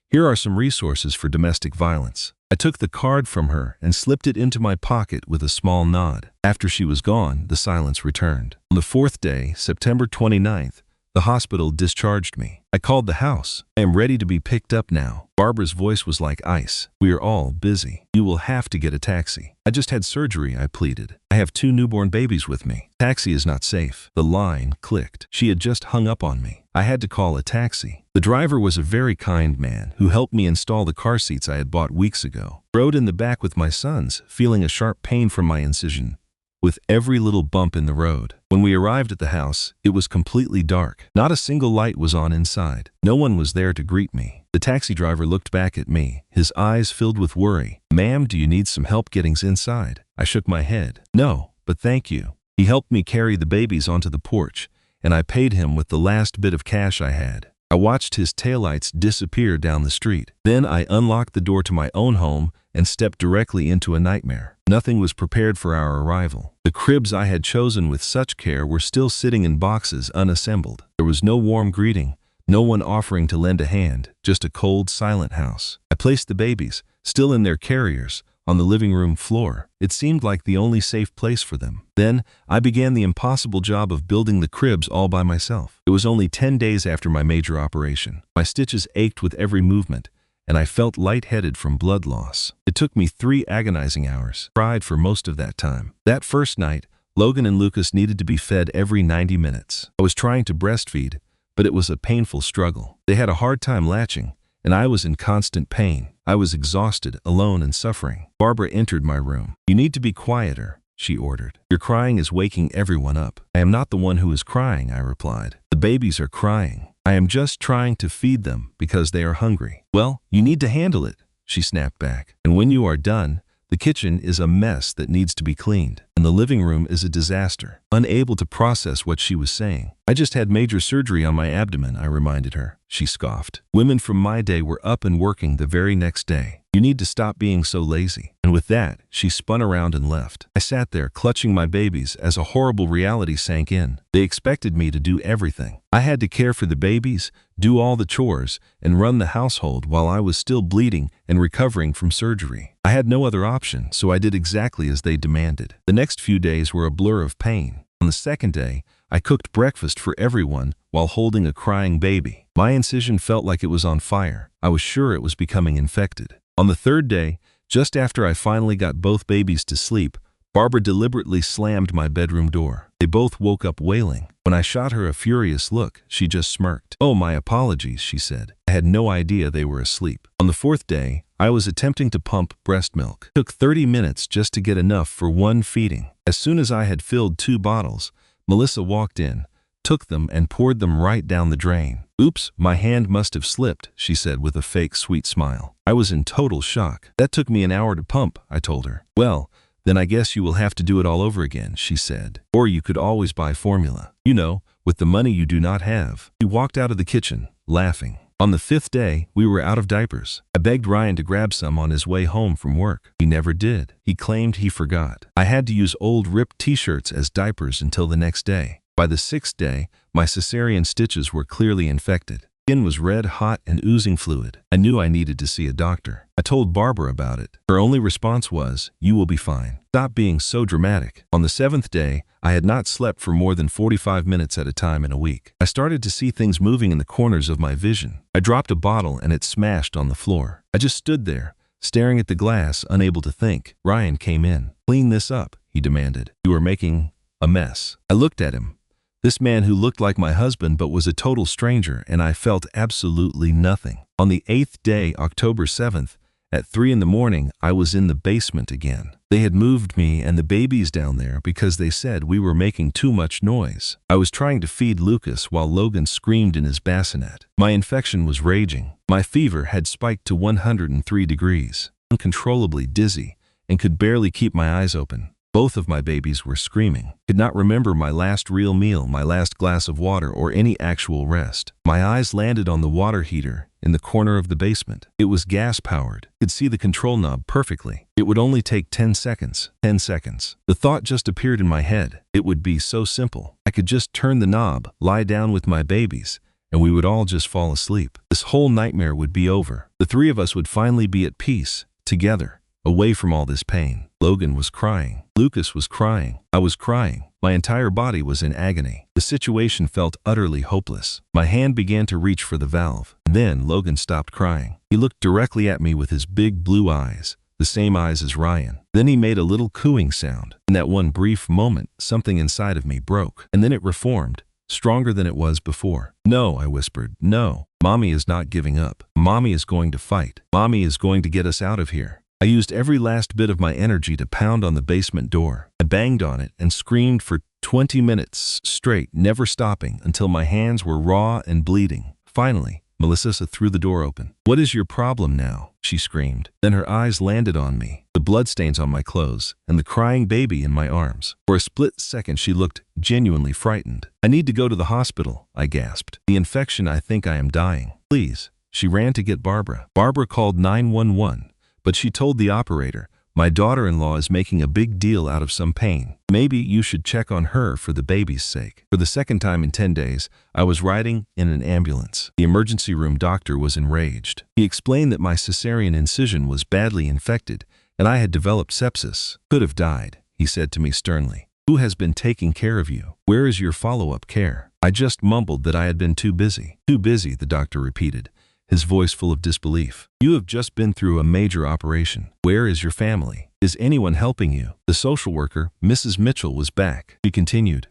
Speaker 2: "here are some resources for domestic violence." I took the card from her and slipped it into my pocket with a small nod. After she was gone, the silence returned. On the 4th day, September 29th, the hospital discharged me. I called the house. "I am ready to be picked up now." Barbara's voice was like ice. "We are all busy. You will have to get a taxi." "I just had surgery," I pleaded. "I have 2 newborn babies with me. Taxi is not safe." The line clicked. She had just hung up on me. I had to call a taxi. The driver was a very kind man who helped me install the car seats I had bought weeks ago. I rode in the back with my sons, feeling a sharp pain from my incision, with every little bump in the road. When we arrived at the house, it was completely dark. Not a single light was on inside. No one was there to greet me. The taxi driver looked back at me, his eyes filled with worry. "Ma'am, do you need some help getting inside?" I shook my head. "No, but thank you." He helped me carry the babies onto the porch, and I paid him with the last bit of cash I had. I watched his taillights disappear down the street. Then I unlocked the door to my own home and stepped directly into a nightmare. Nothing was prepared for our arrival. The cribs I had chosen with such care were still sitting in boxes unassembled. There was no warm greeting, no one offering to lend a hand, just a cold, silent house. I placed the babies, still in their carriers, on the living room floor. It seemed like the only safe place for them. Then, I began the impossible job of building the cribs all by myself. It was only 10 days after my major operation. My stitches ached with every movement, and I felt lightheaded from blood loss. It took me 3 agonizing hours. I cried for most of that time. That first night, Logan and Lucas needed to be fed every 90 minutes. I was trying to breastfeed, but it was a painful struggle. They had a hard time latching, and I was in constant pain. I was exhausted, alone, and suffering. Barbara entered my room. "You need to be quieter," she ordered. "Your crying is waking everyone up." "I am not the one who is crying," I replied. "The babies are crying. I am just trying to feed them because they are hungry." "Well, you need to handle it," she snapped back. "And when you are done, the kitchen is a mess that needs to be cleaned, and the living room is a disaster." Unable to process what she was saying. "I just had major surgery on my abdomen," I reminded her. She scoffed. "Women from my day were up and working the very next day. You need to stop being so lazy. And with that, she spun around and left. I sat there, clutching my babies as a horrible reality sank in. They expected me to do everything. I had to care for the babies, do all the chores, and run the household while I was still bleeding and recovering from surgery. I had no other option, so I did exactly as they demanded. The next few days were a blur of pain. On the second day, I cooked breakfast for everyone while holding a crying baby. My incision felt like it was on fire. I was sure it was becoming infected. On the third day, just after I finally got both babies to sleep, Barbara deliberately slammed my bedroom door. They both woke up wailing. When I shot her a furious look, she just smirked. "Oh, my apologies," she said. I had no idea they were asleep. On the fourth day, I was attempting to pump breast milk. It took 30 minutes just to get enough for one feeding. As soon as I had filled 2 bottles, Melissa walked in, took them and poured them right down the drain. "Oops, my hand must have slipped," she said with a fake sweet smile. I was in total shock. "That took me an hour to pump," I told her. "Well, then I guess you will have to do it all over again," she said. "Or you could always buy formula. You know, with the money you do not have." We walked out of the kitchen, laughing. On the 5th day, we were out of diapers. I begged Ryan to grab some on his way home from work. He never did. He claimed he forgot. I had to use old ripped t-shirts as diapers until the next day. By the 6th day, my cesarean stitches were clearly infected. Skin was red hot and oozing fluid. I knew I needed to see a doctor. I told Barbara about it. Her only response was, "You will be fine. Stop being so dramatic." On the 7th day, I had not slept for more than 45 minutes at a time in a week. I started to see things moving in the corners of my vision. I dropped a bottle and it smashed on the floor. I just stood there, staring at the glass, unable to think. Ryan came in. "Clean this up," he demanded. "You are making a mess." I looked at him. This man who looked like my husband but was a total stranger, and I felt absolutely nothing. On the 8th day, October 7th, at 3 in the morning, I was in the basement again. They had moved me and the babies down there because they said we were making too much noise. I was trying to feed Lucas while Logan screamed in his bassinet. My infection was raging. My fever had spiked to 103 degrees, uncontrollably dizzy, and could barely keep my eyes open. Both of my babies were screaming. Could not remember my last real meal, my last glass of water, or any actual rest. My eyes landed on the water heater in the corner of the basement. It was gas-powered. Could see the control knob perfectly. It would only take 10 seconds. 10 seconds. The thought just appeared in my head. It would be so simple. I could just turn the knob, lie down with my babies, and we would all just fall asleep. This whole nightmare would be over. The 3 of us would finally be at peace, together, away from all this pain. Logan was crying. Lucas was crying. I was crying. My entire body was in agony. The situation felt utterly hopeless. My hand began to reach for the valve. Then Logan stopped crying. He looked directly at me with his big blue eyes, the same eyes as Ryan. Then he made a little cooing sound. In that one brief moment, something inside of me broke. And then it reformed, stronger than it was before. "No," I whispered. "No. Mommy is not giving up. Mommy is going to fight. Mommy is going to get us out of here." I used every last bit of my energy to pound on the basement door. I banged on it and screamed for 20 minutes straight, never stopping until my hands were raw and bleeding. Finally, Melissa threw the door open. "What is your problem now?" she screamed. Then her eyes landed on me, the bloodstains on my clothes, and the crying baby in my arms. For a split second, she looked genuinely frightened. "I need to go to the hospital," I gasped. "The infection, I think I am dying." "Please." She ran to get Barbara. Barbara called 911. But she told the operator, "My daughter-in-law is making a big deal out of some pain. Maybe you should check on her for the baby's sake." For the second time in 10 days, I was riding in an ambulance. The emergency room doctor was enraged. He explained that my cesarean incision was badly infected and I had developed sepsis. "Could have died," he said to me sternly. "Who has been taking care of you? Where is your follow-up care?" I just mumbled that I had been too busy. "Too busy," the doctor repeated, his voice full of disbelief. "You have just been through a major operation. Where is your family? Is anyone helping you?" The social worker, Mrs. Mitchell, was back. She continued,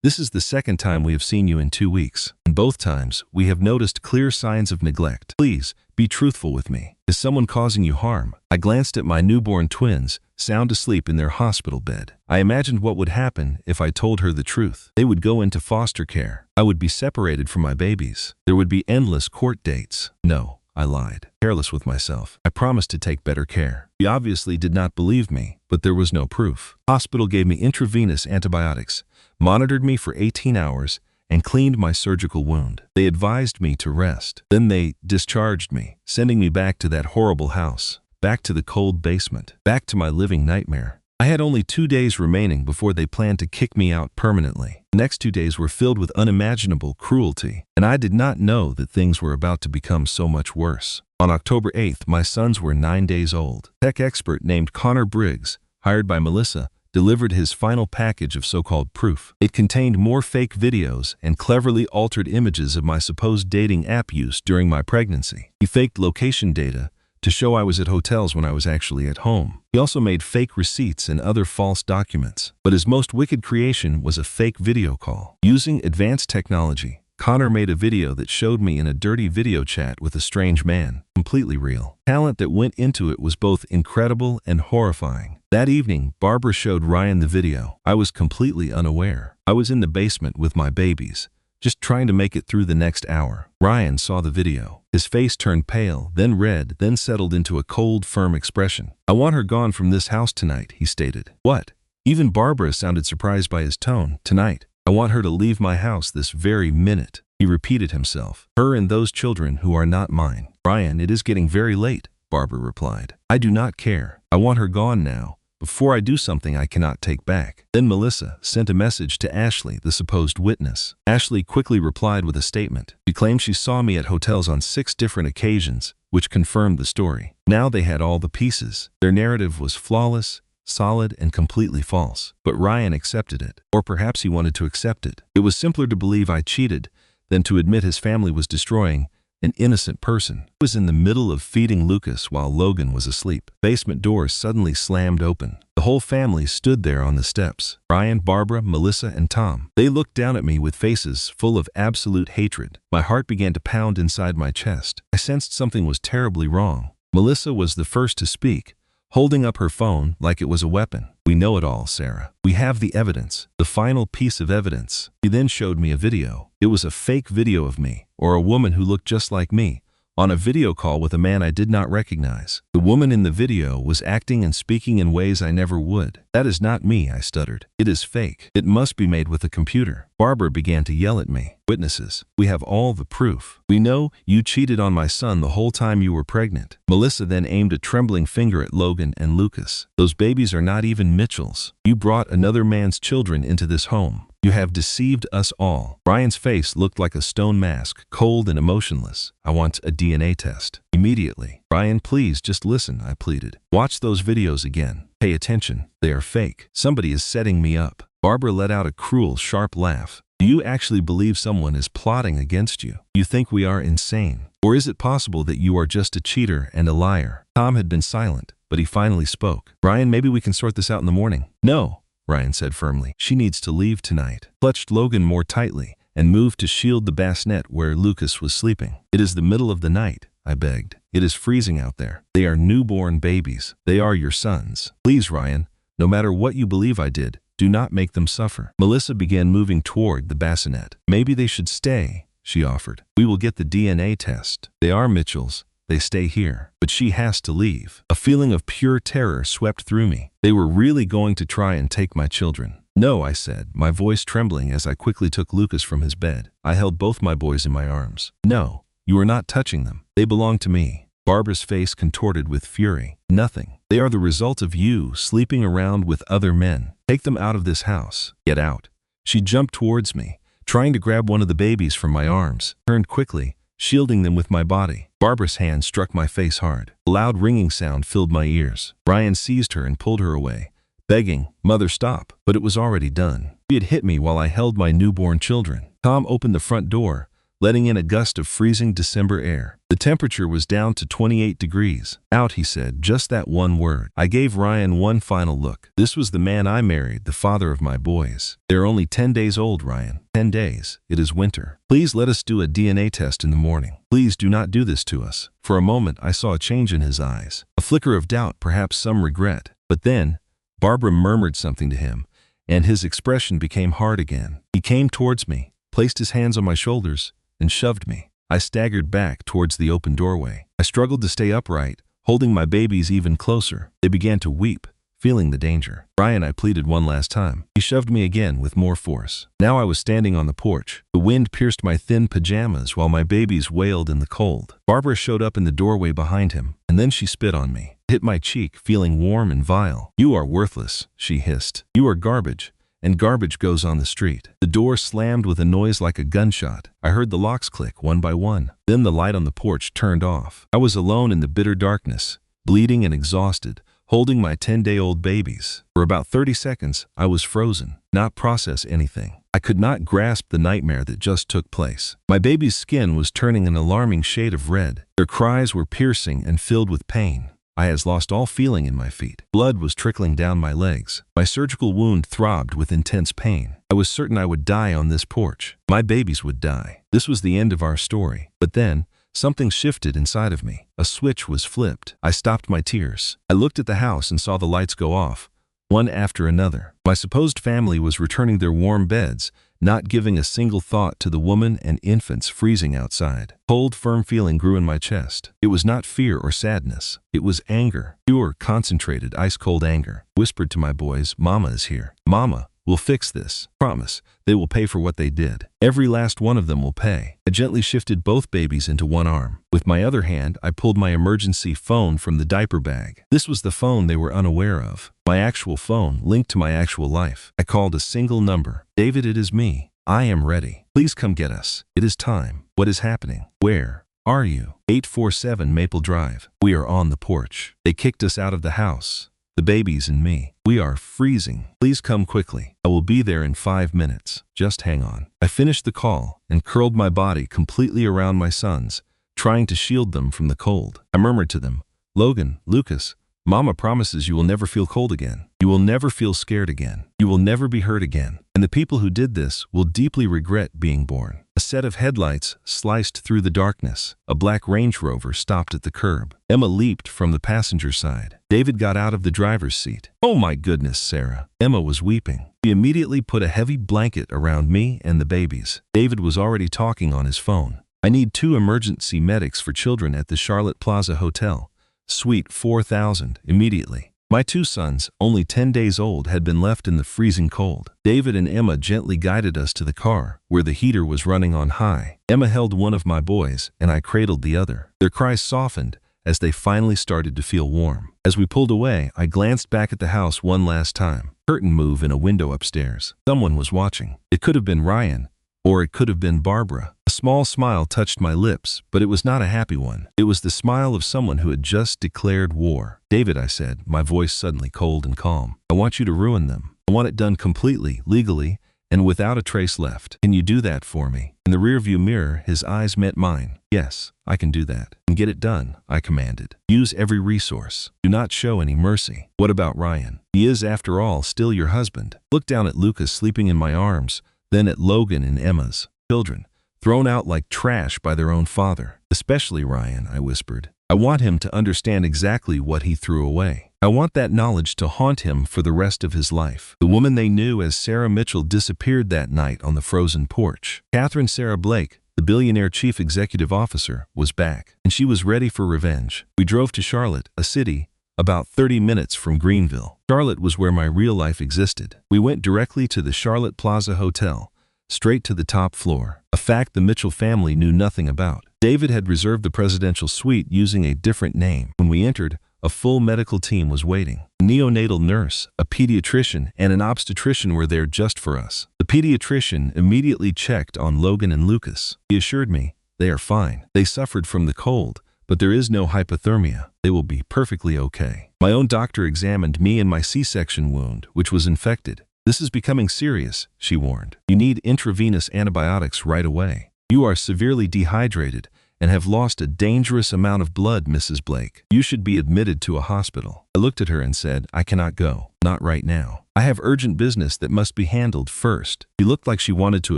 Speaker 2: "This is the second time we have seen you in 2 weeks. And both times, we have noticed clear signs of neglect. Please, be truthful with me. Is someone causing you harm?" I glanced at my newborn twins, sound asleep in their hospital bed. I imagined what would happen if I told her the truth. They would go into foster care. I would be separated from my babies. There would be endless court dates. "No," I lied, careless with myself. "I promised to take better care." She obviously did not believe me, but there was no proof. Hospital gave me intravenous antibiotics, monitored me for 18 hours, and cleaned my surgical wound. They advised me to rest. Then they discharged me, sending me back to that horrible house. back to the cold basement, back to my living nightmare. I had only 2 days remaining before they planned to kick me out permanently. The next 2 days were filled with unimaginable cruelty, and I did not know that things were about to become so much worse. On October 8th, my sons were 9 days old. Tech expert named Connor Briggs, hired by Melissa, delivered his final package of so-called proof. It contained more fake videos and cleverly altered images of my supposed dating app use during my pregnancy. He faked location data to show I was at hotels when I was actually at home. He also made fake receipts and other false documents. But his most wicked creation was a fake video call. Using advanced technology, Connor made a video that showed me in a dirty video chat with a strange man, completely real. Talent that went into it was both incredible and horrifying. That evening, Barbara showed Ryan the video. I was completely unaware. I was in the basement with my babies, just trying to make it through the next hour. Ryan saw the video. His face turned pale, then red, then settled into a cold, firm expression. "I want her gone from this house tonight," he stated. "What?" Even Barbara sounded surprised by his tone. "Tonight. I want her to leave my house this very minute," he repeated himself. "Her and those children who are not mine." "Ryan, it is getting very late," Barbara replied. "I do not care. I want her gone now, before I do something I cannot take back." Then Melissa sent a message to Ashley, the supposed witness. Ashley quickly replied with a statement. She claimed she saw me at hotels on 6 different occasions, which confirmed the story. Now they had all the pieces. Their narrative was flawless, solid, and completely false. But Ryan accepted it. Or perhaps he wanted to accept it. It was simpler to believe I cheated than to admit his family was destroying an innocent person. I was in the middle of feeding Lucas while Logan was asleep. Basement doors suddenly slammed open. The whole family stood there on the steps. Ryan, Barbara, Melissa, and Tom. They looked down at me with faces full of absolute hatred. My heart began to pound inside my chest. I sensed something was terribly wrong. Melissa was the first to speak, holding up her phone like it was a weapon. "We know it all, Sarah. We have the evidence, the final piece of evidence." He then showed me a video. It was a fake video of me, or a woman who looked just like me, on a video call with a man I did not recognize. The woman in the video was acting and speaking in ways I never would. "That is not me," I stuttered. "It is fake. It must be made with a computer." Barbara began to yell at me. "Witnesses, we have all the proof. We know you cheated on my son the whole time you were pregnant." Melissa then aimed a trembling finger at Logan and Lucas. "Those babies are not even Mitchell's. You brought another man's children into this home. You have deceived us all." Ryan's face looked like a stone mask, cold and emotionless. "I want a DNA test. Immediately." "Ryan, please just listen," I pleaded. "Watch those videos again. Pay attention. They are fake. Somebody is setting me up." Barbara let out a cruel, sharp laugh. "Do you actually believe someone is plotting against you? You think we are insane? Or is it possible that you are just a cheater and a liar?" Tom had been silent, but he finally spoke. "Ryan, maybe we can sort this out in the morning." "No," Ryan said firmly. "She needs to leave tonight." Clutched Logan more tightly and moved to shield the bassinet where Lucas was sleeping. "It is the middle of the night," I begged. "It is freezing out there. They are newborn babies. They are your sons. Please, Ryan, no matter what you believe I did, do not make them suffer." Melissa began moving toward the bassinet. "Maybe they should stay," she offered. "We will get the DNA test. They are Mitchell's. They stay here. But she has to leave." A feeling of pure terror swept through me. They were really going to try and take my children. "No," I said, my voice trembling as I quickly took Lucas from his bed. I held both my boys in my arms. "No, you are not touching them. They belong to me." Barbara's face contorted with fury. "Nothing. They are the result of you sleeping around with other men. Take them out of this house. Get out." She jumped towards me, trying to grab one of the babies from my arms, turned quickly, shielding them with my body. Barbara's hand struck my face hard. A loud ringing sound filled my ears. Ryan seized her and pulled her away, begging, "Mother, stop." But it was already done. He had hit me while I held my newborn children. Tom opened the front door, letting in a gust of freezing December air. The temperature was down to 28 degrees. "Out," he said, just that one word. I gave Ryan one final look. This was the man I married, the father of my boys. "They're only 10 days old, Ryan. 10 days. It is winter. Please let us do a DNA test in the morning. Please do not do this to us." For a moment, I saw a change in his eyes. A flicker of doubt, perhaps some regret. But then, Barbara murmured something to him, and his expression became hard again. He came towards me, placed his hands on my shoulders, and shoved me. I staggered back towards the open doorway. I struggled to stay upright, holding my babies even closer. They began to weep, feeling the danger. Ryan, I pleaded one last time. He shoved me again with more force. Now I was standing on the porch. The wind pierced my thin pajamas while my babies wailed in the cold. Barbara showed up in the doorway behind him, and then she spit on me, hit my cheek, feeling warm and vile. "You are worthless," she hissed. "You are garbage. And garbage goes on the street." The door slammed with a noise like a gunshot. I heard the locks click one by one. Then the light on the porch turned off. I was alone in the bitter darkness, bleeding and exhausted, holding my 10-day-old babies. For about 30 seconds, I was frozen, not process anything. I could not grasp the nightmare that just took place. My baby's skin was turning an alarming shade of red. Their cries were piercing and filled with pain. I had lost all feeling in my feet. Blood was trickling down my legs. My surgical wound throbbed with intense pain. I was certain I would die on this porch. My babies would die. This was the end of our story. But then, something shifted inside of me. A switch was flipped. I stopped my tears. I looked at the house and saw the lights go off, one after another. My supposed family was returning their warm beds, not giving a single thought to the woman and infants freezing outside. Cold, firm feeling grew in my chest. It was not fear or sadness. It was anger. Pure, concentrated, ice-cold anger. Whispered to my boys, "Mama is here. Mama, we'll fix this. Promise, they will pay for what they did. Every last one of them will pay." I gently shifted both babies into one arm. With my other hand, I pulled my emergency phone from the diaper bag. This was the phone they were unaware of. My actual phone, linked to my actual life. I called a single number. "David, it is me. I am ready. Please come get us. It is time. What is happening? Where are you?" 847 Maple Drive. We are on the porch. They kicked us out of the house. The babies and me. We are freezing. Please come quickly. I will be there in 5 minutes. Just hang on. I finished the call and curled my body completely around my sons, trying to shield them from the cold. I murmured to them, "Logan, Lucas, Mama promises you will never feel cold again. You will never feel scared again. You will never be hurt again. And the people who did this will deeply regret being born." A set of headlights sliced through the darkness. A black Range Rover stopped at the curb. Emma leaped from the passenger side. David got out of the driver's seat. "Oh my goodness, Sarah." Emma was weeping. She immediately put a heavy blanket around me and the babies. David was already talking on his phone. "I need 2 emergency medics for children at the Charlotte Plaza Hotel. Suite 4000, immediately." My 2 sons, only 10 days old, had been left in the freezing cold. David and Emma gently guided us to the car, where the heater was running on high. Emma held one of my boys, and I cradled the other. Their cries softened as they finally started to feel warm. As we pulled away, I glanced back at the house one last time. Curtain move in a window upstairs. Someone was watching. It could have been Ryan, or it could have been Barbara. A small smile touched my lips, but it was not a happy one. It was the smile of someone who had just declared war. "David," I said, my voice suddenly cold and calm, "I want you to ruin them. I want it done completely, legally, and without a trace left. Can you do that for me?" In the rearview mirror, his eyes met mine. "Yes, I can do that." "And get it done," I commanded. "Use every resource. Do not show any mercy." "What about Ryan? He is, after all, still your husband." Look down at Lucas sleeping in my arms, then at Logan and Emma's children, thrown out like trash by their own father. "Especially Ryan," I whispered. "I want him to understand exactly what he threw away. I want that knowledge to haunt him for the rest of his life." The woman they knew as Sarah Mitchell disappeared that night on the frozen porch. Catherine Sarah Blake, the Billionaire chief executive officer, was back, and she was ready for revenge. We drove to Charlotte, a city about 30 minutes from Greenville. Charlotte was where my real life existed. We went directly to the Charlotte Plaza Hotel, straight to the top floor, a fact the Mitchell family knew nothing about. David had reserved the presidential suite using a different name. When we entered, a full medical team was waiting. A neonatal nurse, a pediatrician, and an obstetrician were there just for us. The pediatrician immediately checked on Logan and Lucas. He assured me, "They are fine. They suffered from the cold, but there is no hypothermia. They will be perfectly okay." My own doctor examined me and my C-section wound, which was infected. "This is becoming serious," she warned. "You need intravenous antibiotics right away. You are severely dehydrated and have lost a dangerous amount of blood, Mrs. Blake. You should be admitted to a hospital." I looked at her and said, "I cannot go. Not right now. I have urgent business that must be handled first." She looked like she wanted to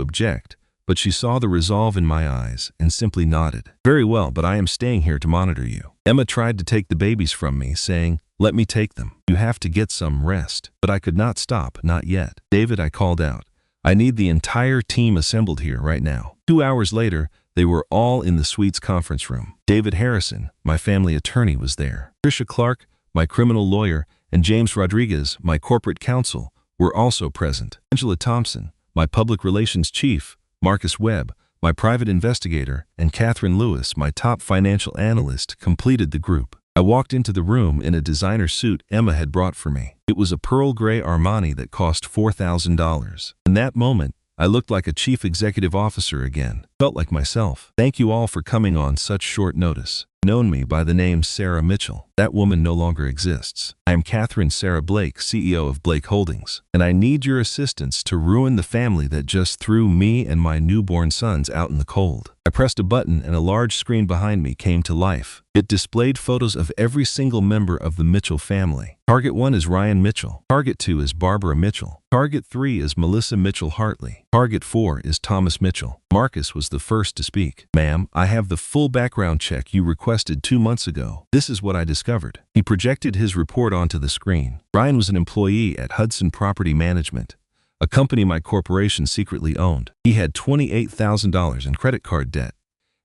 Speaker 2: object, but she saw the resolve in my eyes and simply nodded. "Very well, but I am staying here to monitor you." Emma tried to take the babies from me, saying, "Let me take them. You have to get some rest." But I could not stop, not yet. "David," I called out, "I need the entire team assembled here right now." 2 hours later, they were all in the suite's conference room. David Harrison, my family attorney, was there. Tricia Clark, my criminal lawyer, and James Rodriguez, my corporate counsel, were also present. Angela Thompson, my public relations chief, Marcus Webb, my private investigator, and Catherine Lewis, my top financial analyst, completed the group. I walked into the room in a designer suit Emma had brought for me. It was a pearl gray Armani that cost $4,000. In that moment, I looked like a chief executive officer again. Felt like myself. Thank you all for coming on such short notice. Known me by the name Sarah Mitchell. That woman no longer exists. I am Catherine Sarah Blake, CEO of Blake Holdings, and I need your assistance to ruin the family that just threw me and my newborn sons out in the cold. I pressed a button and a large screen behind me came to life. It displayed photos of every single member of the Mitchell family. Target 1 is Ryan Mitchell. Target 2 is Barbara Mitchell. Target 3 is Melissa Mitchell Hartley. Target 4 is Thomas Mitchell. Marcus was the first to speak. Ma'am, I have the full background check you requested 2 months ago. This is what I discovered. He projected his report onto the screen. Ryan was an employee at Hudson Property Management, a company my corporation secretly owned. He had $28,000 in credit card debt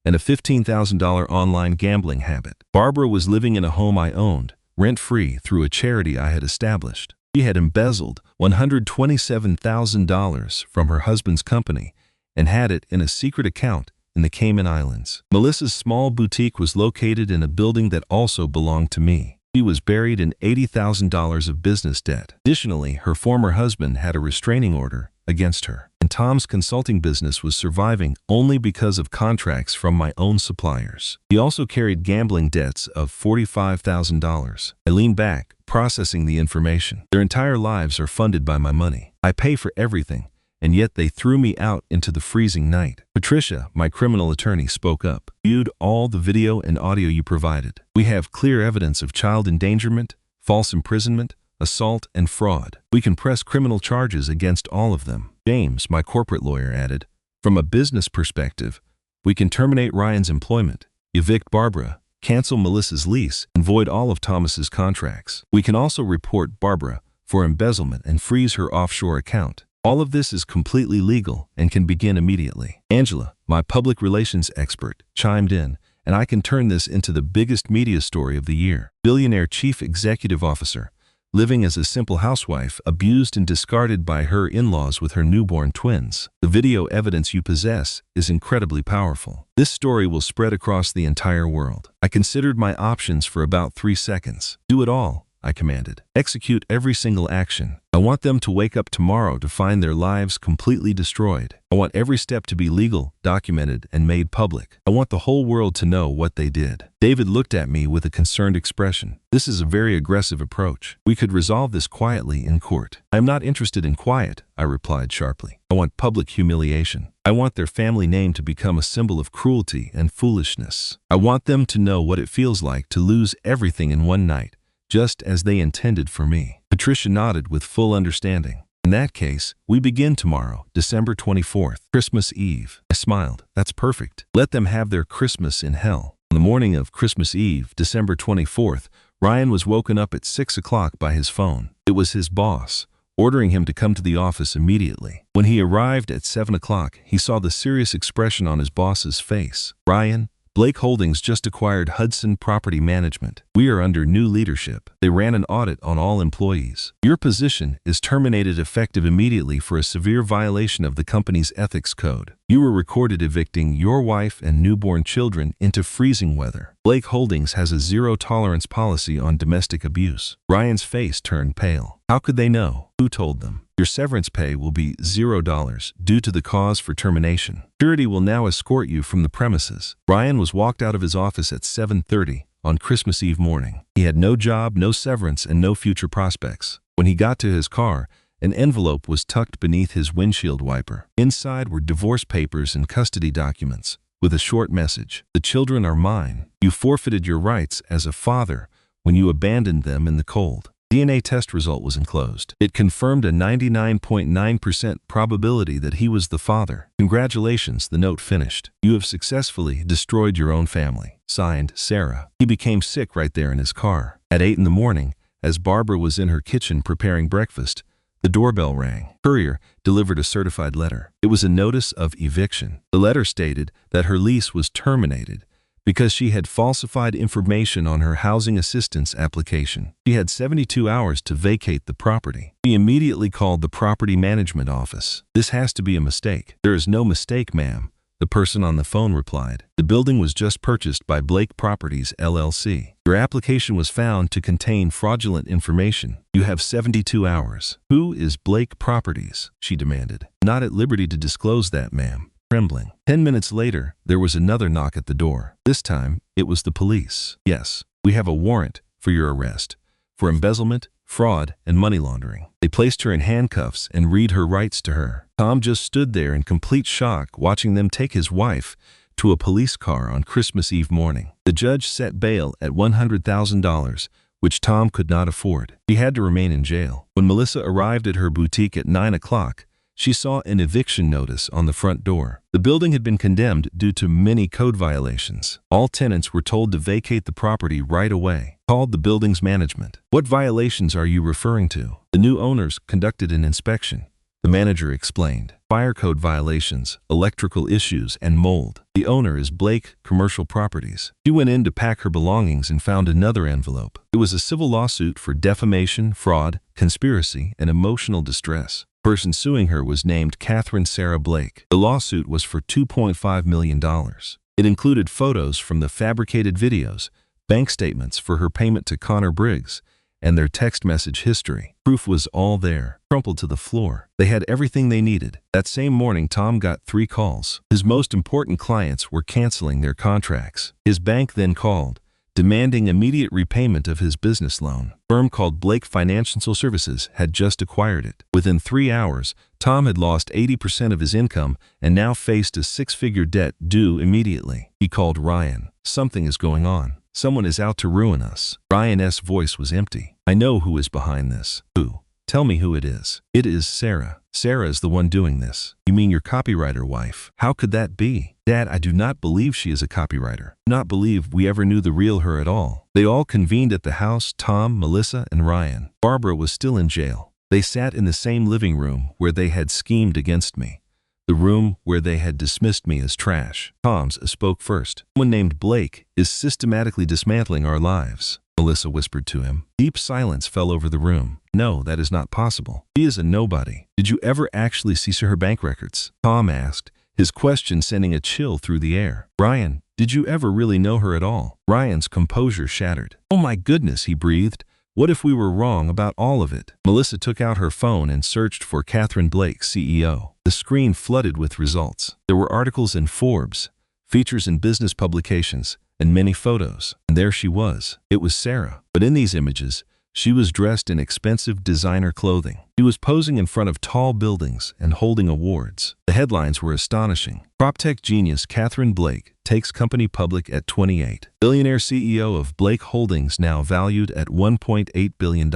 Speaker 2: and a $15,000 online gambling habit. Barbara was living in a home I owned, rent-free, through a charity I had established. She had embezzled $127,000 from her husband's company and had it in a secret account in the Cayman Islands. Melissa's small boutique was located in a building that also belonged to me. She was buried in $80,000 of business debt. Additionally, her former husband had a restraining order against her, and Tom's consulting business was surviving only because of contracts from my own suppliers. He also carried gambling debts of $45,000. I leaned back, processing the information. Their entire lives are funded by my money. I pay for everything, and yet they threw me out into the freezing night. Patricia, my criminal attorney, spoke up. Viewed all the video and audio you provided. We have clear evidence of child endangerment, false imprisonment, assault, and fraud. We can press criminal charges against all of them. James, my corporate lawyer, added, from a business perspective, we can terminate Ryan's employment, evict Barbara, cancel Melissa's lease, and void all of Thomas's contracts. We can also report Barbara for embezzlement and freeze her offshore account. All of this is completely legal and can begin immediately. Angela, my public relations expert, chimed in, and I can turn this into the biggest media story of the year. Billionaire chief executive officer, living as a simple housewife, abused and discarded by her in-laws with her newborn twins. The video evidence you possess is incredibly powerful. This story will spread across the entire world. I considered my options for about 3 seconds. Do it all, I commanded. Execute every single action. I want them to wake up tomorrow to find their lives completely destroyed. I want every step to be legal, documented, and made public. I want the whole world to know what they did. David looked at me with a concerned expression. This is a very aggressive approach. We could resolve this quietly in court. I am not interested in quiet, I replied sharply. I want public humiliation. I want their family name to become a symbol of cruelty and foolishness. I want them to know what it feels like to lose everything in one night, just as they intended for me. Patricia nodded with full understanding. In that case, we begin tomorrow, December 24th, Christmas Eve. I smiled. That's perfect. Let them have their Christmas in hell. On the morning of Christmas Eve, December 24th, Ryan was woken up at 6 o'clock by his phone. It was his boss, ordering him to come to the office immediately. When he arrived at 7 o'clock, he saw the serious expression on his boss's face. Ryan, Blake Holdings just acquired Hudson Property Management. We are under new leadership. They ran an audit on all employees. Your position is terminated effective immediately for a severe violation of the company's ethics code. You were recorded evicting your wife and newborn children into freezing weather. Blake Holdings has a zero-tolerance policy on domestic abuse. Ryan's face turned pale. How could they know? Who told them? Your severance pay will be $0 due to the cause for termination. Security will now escort you from the premises. Ryan was walked out of his office at 7:30 on Christmas Eve morning. He had no job, no severance, and no future prospects. When he got to his car, an envelope was tucked beneath his windshield wiper. Inside were divorce papers and custody documents, with a short message. The children are mine. You forfeited your rights as a father when you abandoned them in the cold. DNA test result was enclosed. It confirmed a 99.9% probability that he was the father. Congratulations, the note finished. You have successfully destroyed your own family. Signed, Sarah. He became sick right there in his car. At 8 in the morning, as Barbara was in her kitchen preparing breakfast, the doorbell rang. Courier delivered a certified letter. It was a notice of eviction. The letter stated that her lease was terminated because she had falsified information on her housing assistance application. She had 72 hours to vacate the property. She immediately called the property management office. "This has to be a mistake." "There is no mistake, ma'am," the person on the phone replied. "The building was just purchased by Blake Properties, LLC. Your application was found to contain fraudulent information. You have 72 hours. "Who is Blake Properties?" she demanded. "Not at liberty to disclose that, ma'am." Trembling. 10 minutes later, there was another knock at the door. This time, it was the police. "Yes, we have a warrant for your arrest for embezzlement, fraud, and money laundering." They placed her in handcuffs and read her rights to her. Tom just stood there in complete shock, watching them take his wife to a police car on Christmas Eve morning. The judge set bail at $100,000, which Tom could not afford. He had to remain in jail. When Melissa arrived at her boutique at 9 o'clock, she saw an eviction notice on the front door. The building had been condemned due to many code violations. All tenants were told to vacate the property right away. Called the building's management. "What violations are you referring to?" "The new owners conducted an inspection," the manager explained. "Fire code violations, electrical issues, and mold. The owner is Blake Commercial Properties." She went in to pack her belongings and found another envelope. It was a civil lawsuit for defamation, fraud, conspiracy, and emotional distress. The person suing her was named Catherine Sarah Blake. The lawsuit was for $2.5 million. It included photos from the fabricated videos, bank statements for her payment to Connor Briggs, and their text message history. Proof was all there, crumpled to the floor. They had everything they needed. That same morning, Tom got 3 calls. His most important clients were canceling their contracts. His bank then called, demanding immediate repayment of his business loan. A firm called Blake Financial Services had just acquired it. Within 3 hours, Tom had lost 80% of his income and now faced a 6-figure debt due immediately. He called Ryan. "Something is going on. Someone is out to ruin us." Ryan's voice was empty. "I know who is behind this." "Who? Tell me who it is." "It is Sarah. Sarah is the one doing this." "You mean your copywriter wife?" "How could that be?" "Dad, I do not believe she is a copywriter. I do not believe we ever knew the real her at all." They all convened at the house, Tom, Melissa, and Ryan. Barbara was still in jail. They sat in the same living room where they had schemed against me. The room where they had dismissed me as trash. Tom's spoke first. "Someone named Blake is systematically dismantling our lives," Melissa whispered to him. Deep silence fell over the room. "No, that is not possible. She is a nobody." "Did you ever actually see her bank records?" Tom asked, his question sending a chill through the air. "Ryan, did you ever really know her at all?" Ryan's composure shattered. "Oh my goodness," he breathed. "What if we were wrong about all of it?" Melissa took out her phone and searched for Catherine Blake, CEO. The screen flooded with results. There were articles in Forbes, features in business publications, and many photos. And there she was. It was Sarah. But in these images, she was dressed in expensive designer clothing. She was posing in front of tall buildings and holding awards. The headlines were astonishing. PropTech genius Catherine Blake takes company public at 28. Billionaire CEO of Blake Holdings now valued at $1.8 billion.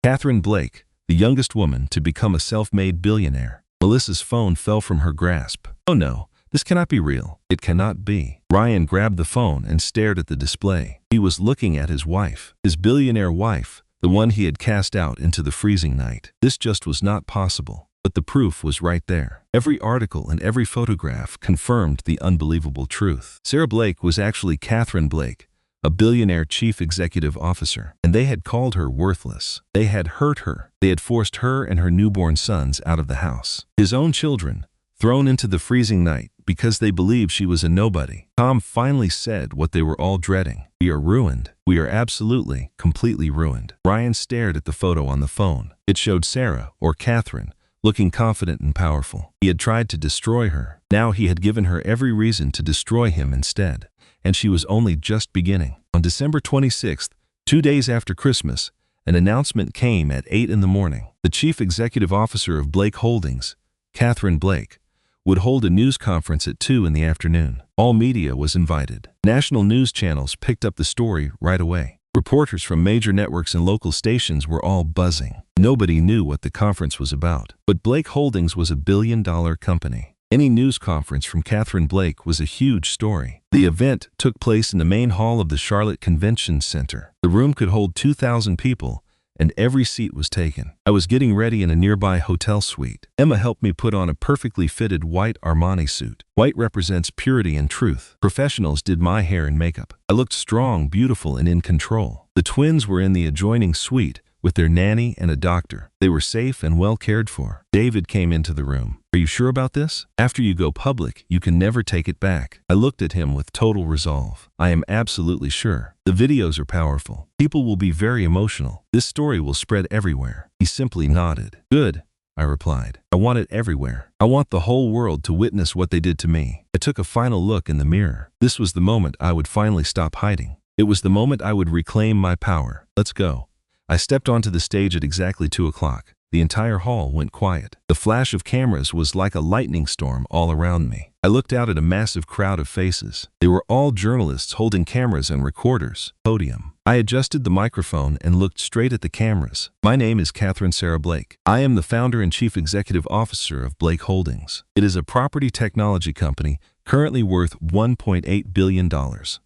Speaker 2: Catherine Blake, the youngest woman to become a self-made billionaire. Melissa's phone fell from her grasp. "Oh no, this cannot be real. It cannot be." Ryan grabbed the phone and stared at the display. He was looking at his wife, his billionaire wife, the one he had cast out into the freezing night. This just was not possible. But the proof was right there. Every article and every photograph confirmed the unbelievable truth. Sarah Blake was actually Catherine Blake, a billionaire chief executive officer, and they had called her worthless. They had hurt her. They had forced her and her newborn sons out of the house. His own children, thrown into the freezing night because they believed she was a nobody. Tom finally said what they were all dreading. "We are ruined. We are absolutely, completely ruined." Ryan stared at the photo on the phone. It showed Sarah, or Catherine, looking confident and powerful. He had tried to destroy her. Now he had given her every reason to destroy him instead. And she was only just beginning. On December 26th, 2 days after Christmas, an announcement came at 8 in the morning. The chief executive officer of Blake Holdings, Catherine Blake, would hold a news conference at 2 in the afternoon. All media was invited. National news channels picked up the story right away. Reporters from major networks and local stations were all buzzing. Nobody knew what the conference was about. But Blake Holdings was a billion-dollar company. Any news conference from Catherine Blake was a huge story. The event took place in the main hall of the Charlotte Convention Center. The room could hold 2,000 people, and every seat was taken. I was getting ready in a nearby hotel suite. Emma helped me put on a perfectly fitted white Armani suit. White represents purity and truth. Professionals did my hair and makeup. I looked strong, beautiful, and in control. The twins were in the adjoining suite with their nanny and a doctor. They were safe and well cared for. David came into the room. "Are you sure about this? After you go public, you can never take it back." I looked at him with total resolve. "I am absolutely sure. The videos are powerful. People will be very emotional. This story will spread everywhere." He simply nodded. "Good," I replied. "I want it everywhere. I want the whole world to witness what they did to me." I took a final look in the mirror. This was the moment I would finally stop hiding. It was the moment I would reclaim my power. "Let's go." I stepped onto the stage at exactly 2 o'clock. The entire hall went quiet. The flash of cameras was like a lightning storm all around me. I looked out at a massive crowd of faces. They were all journalists holding cameras and recorders. Podium. I adjusted the microphone and looked straight at the cameras. "My name is Catherine Sarah Blake. I am the founder and chief executive officer of Blake Holdings. It is a property technology company currently worth $1.8 billion.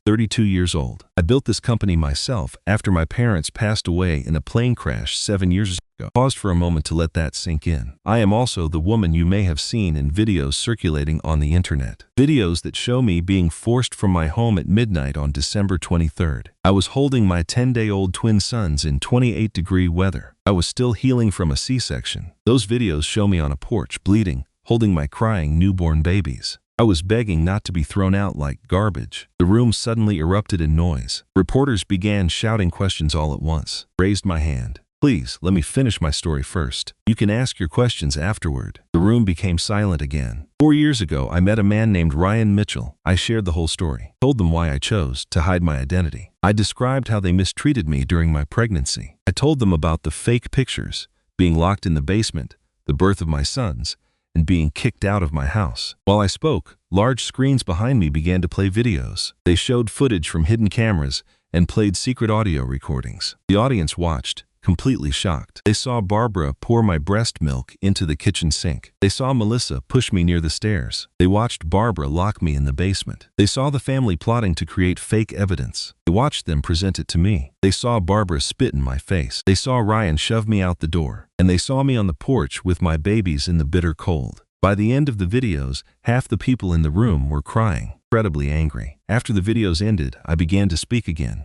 Speaker 2: 32 years old. I built this company myself after my parents passed away in a plane crash 7 years ago." Paused for a moment to let that sink in. "I am also the woman you may have seen in videos circulating on the internet. Videos that show me being forced from my home at midnight on December 23rd. I was holding my 10-day-old twin sons in 28-degree weather. I was still healing from a C-section. Those videos show me on a porch, bleeding, holding my crying newborn babies. I was begging not to be thrown out like garbage." The room suddenly erupted in noise. Reporters began shouting questions all at once. Raised my hand. "Please, let me finish my story first. You can ask your questions afterward." The room became silent again. 4 years ago, I met a man named Ryan Mitchell. I shared the whole story. Told them why I chose to hide my identity. I described how they mistreated me during my pregnancy. I told them about the fake pictures, being locked in the basement, the birth of my sons, and being kicked out of my house. While I spoke, large screens behind me began to play videos. They showed footage from hidden cameras and played secret audio recordings. The audience watched, completely shocked. They saw Barbara pour my breast milk into the kitchen sink. They saw Melissa push me near the stairs. They watched Barbara lock me in the basement. They saw the family plotting to create fake evidence. They watched them present it to me. They saw Barbara spit in my face. They saw Ryan shove me out the door. And they saw me on the porch with my babies in the bitter cold. By the end of the videos, half the people in the room were crying, incredibly angry. After the videos ended, I began to speak again.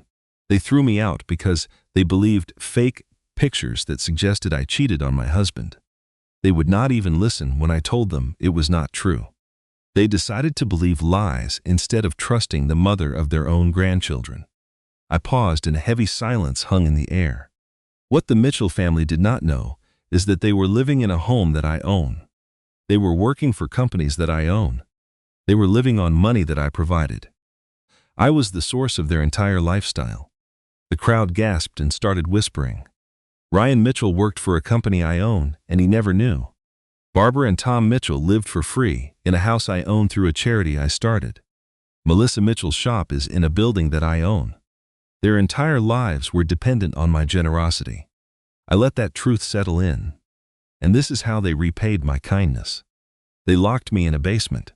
Speaker 2: They threw me out because they believed fake pictures that suggested I cheated on my husband. They would not even listen when I told them it was not true. They decided to believe lies instead of trusting the mother of their own grandchildren. I paused and a heavy silence hung in the air. What the Mitchell family did not know is that they were living in a home that I own. They were working for companies that I own. They were living on money that I provided. I was the source of their entire lifestyle. The crowd gasped and started whispering. Ryan Mitchell worked for a company I own, and he never knew. Barbara and Tom Mitchell lived for free in a house I own through a charity I started. Melissa Mitchell's shop is in a building that I own. Their entire lives were dependent on my generosity. I let that truth settle in. And this is how they repaid my kindness. They locked me in a basement.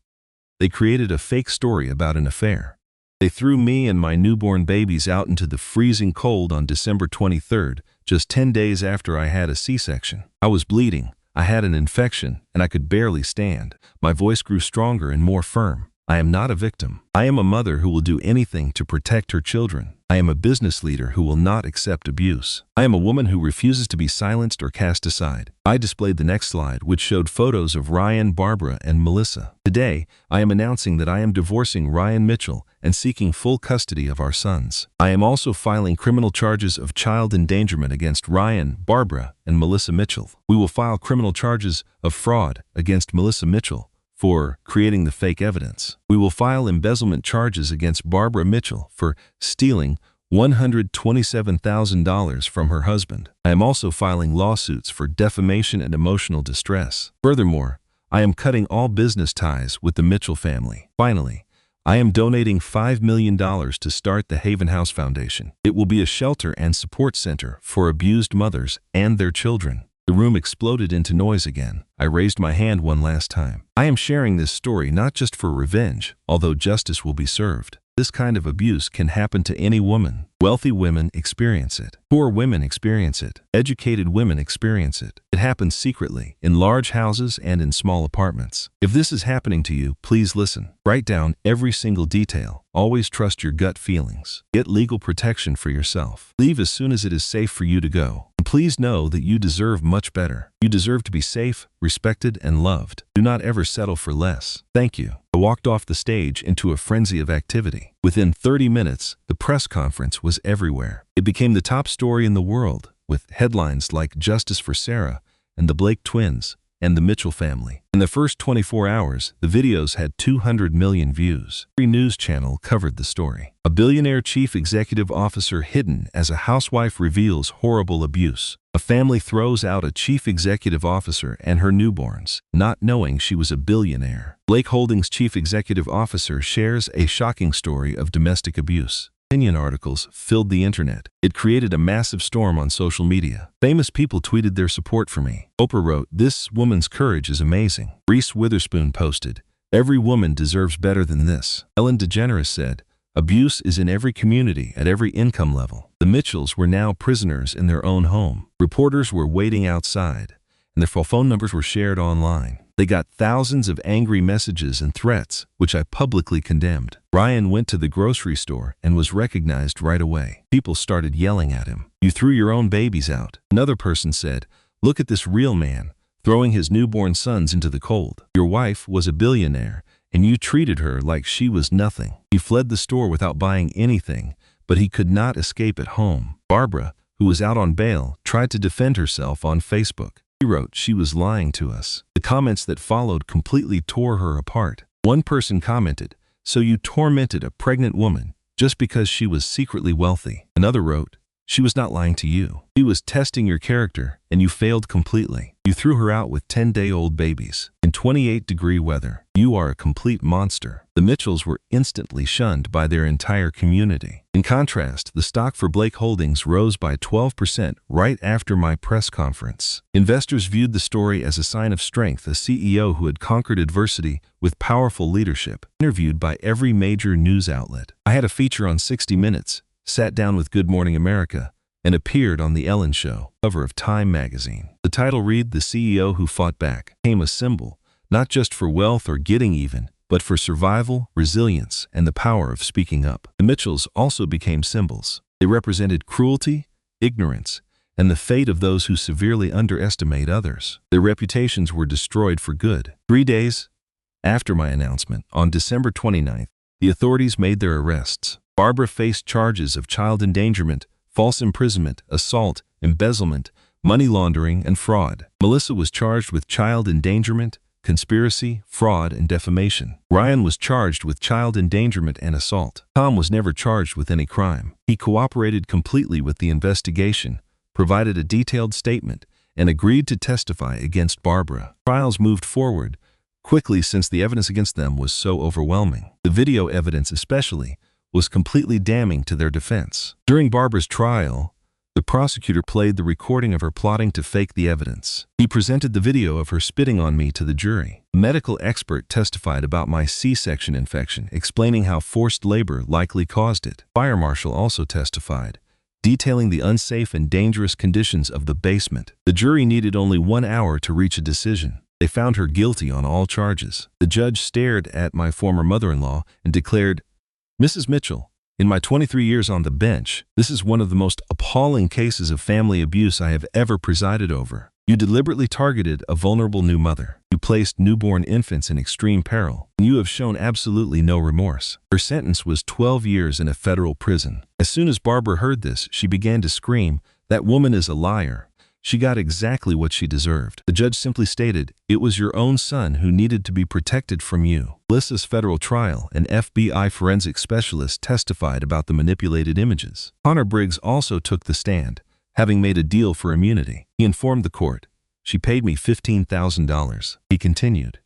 Speaker 2: They created a fake story about an affair. They threw me and my newborn babies out into the freezing cold on December 23rd, just 10 days after I had a C-section. I was bleeding, I had an infection, and I could barely stand. My voice grew stronger and more firm. I am not a victim. I am a mother who will do anything to protect her children. I am a business leader who will not accept abuse. I am a woman who refuses to be silenced or cast aside. I displayed the next slide, which showed photos of Ryan, Barbara, and Melissa. Today, I am announcing that I am divorcing Ryan Mitchell and seeking full custody of our sons. I am also filing criminal charges of child endangerment against Ryan, Barbara, and Melissa Mitchell. We will file criminal charges of fraud against Melissa Mitchell for creating the fake evidence. We will file embezzlement charges against Barbara Mitchell for stealing $127,000 from her husband. I am also filing lawsuits for defamation and emotional distress. Furthermore, I am cutting all business ties with the Mitchell family. Finally, I am donating $5 million to start the Haven House Foundation. It will be a shelter and support center for abused mothers and their children. The room exploded into noise again. I raised my hand one last time. I am sharing this story not just for revenge, although justice will be served. This kind of abuse can happen to any woman. Wealthy women experience it. Poor women experience it. Educated women experience it. It happens secretly, in large houses and in small apartments. If this is happening to you, please listen. Write down every single detail. Always trust your gut feelings. Get legal protection for yourself. Leave as soon as it is safe for you to go. And please know that you deserve much better. You deserve to be safe, respected, and loved. Do not ever settle for less. Thank you. I walked off the stage into a frenzy of activity. Within 30 minutes, the press conference was everywhere. It became the top story in the world, with headlines like Justice for Sarah and the Blake twins and the Mitchell family. In the first 24 hours, the videos had 200 million views. Every news channel covered the story. A billionaire chief executive officer hidden as a housewife reveals horrible abuse. A family throws out a chief executive officer and her newborns, not knowing she was a billionaire. Blake Holdings' chief executive officer shares a shocking story of domestic abuse. Opinion articles filled the internet. It created a massive storm on social media. Famous people tweeted their support for me. Oprah wrote, "This woman's courage is amazing." Reese Witherspoon posted, "Every woman deserves better than this." Ellen DeGeneres said, "Abuse is in every community at every income level." The Mitchells were now prisoners in their own home. Reporters were waiting outside, and their phone numbers were shared online. They got thousands of angry messages and threats, which I publicly condemned. Ryan went to the grocery store and was recognized right away. People started yelling at him. "You threw your own babies out." Another person said, "Look at this real man, throwing his newborn sons into the cold. Your wife was a billionaire, and you treated her like she was nothing." He fled the store without buying anything, but he could not escape at home. Barbara, who was out on bail, tried to defend herself on Facebook. She wrote, "She was lying to us." The comments that followed completely tore her apart. One person commented, "So you tormented a pregnant woman just because she was secretly wealthy." Another wrote, "She was not lying to you. She was testing your character, and you failed completely. You threw her out with 10-day-old babies. In 28-degree weather. You are a complete monster." The Mitchells were instantly shunned by their entire community. In contrast, the stock for Blake Holdings rose by 12% right after my press conference. Investors viewed the story as a sign of strength, a CEO who had conquered adversity with powerful leadership. Interviewed by every major news outlet. I had a feature on 60 Minutes, sat down with Good Morning America, and appeared on The Ellen Show, cover of Time magazine. The title read, "The CEO Who Fought Back," became a symbol, not just for wealth or getting even, but for survival, resilience, and the power of speaking up. The Mitchells also became symbols. They represented cruelty, ignorance, and the fate of those who severely underestimate others. Their reputations were destroyed for good. 3 days after my announcement, on December 29th, the authorities made their arrests. Barbara faced charges of child endangerment, false imprisonment, assault, embezzlement, money laundering, and fraud. Melissa was charged with child endangerment, conspiracy, fraud, and defamation. Ryan was charged with child endangerment and assault. Tom was never charged with any crime. He cooperated completely with the investigation, provided a detailed statement, and agreed to testify against Barbara. Trials moved forward quickly since the evidence against them was so overwhelming. The video evidence especially was completely damning to their defense. During Barbara's trial, the prosecutor played the recording of her plotting to fake the evidence. He presented the video of her spitting on me to the jury. A medical expert testified about my C-section infection, explaining how forced labor likely caused it. Fire marshal also testified, detailing the unsafe and dangerous conditions of the basement. The jury needed only 1 hour to reach a decision. They found her guilty on all charges. The judge stared at my former mother-in-law and declared, "Mrs. Mitchell, in my 23 years on the bench, this is one of the most appalling cases of family abuse I have ever presided over. You deliberately targeted a vulnerable new mother. You placed newborn infants in extreme peril, and you have shown absolutely no remorse." Her sentence was 12 years in a federal prison. As soon as Barbara heard this, she began to scream, "That woman is a liar. She got exactly what she deserved." The judge simply stated, "It was your own son who needed to be protected from you." Melissa's federal trial, an FBI forensic specialist testified about the manipulated images. Connor Briggs also took the stand, having made a deal for immunity. He informed the court, "She paid me $15,000. He continued,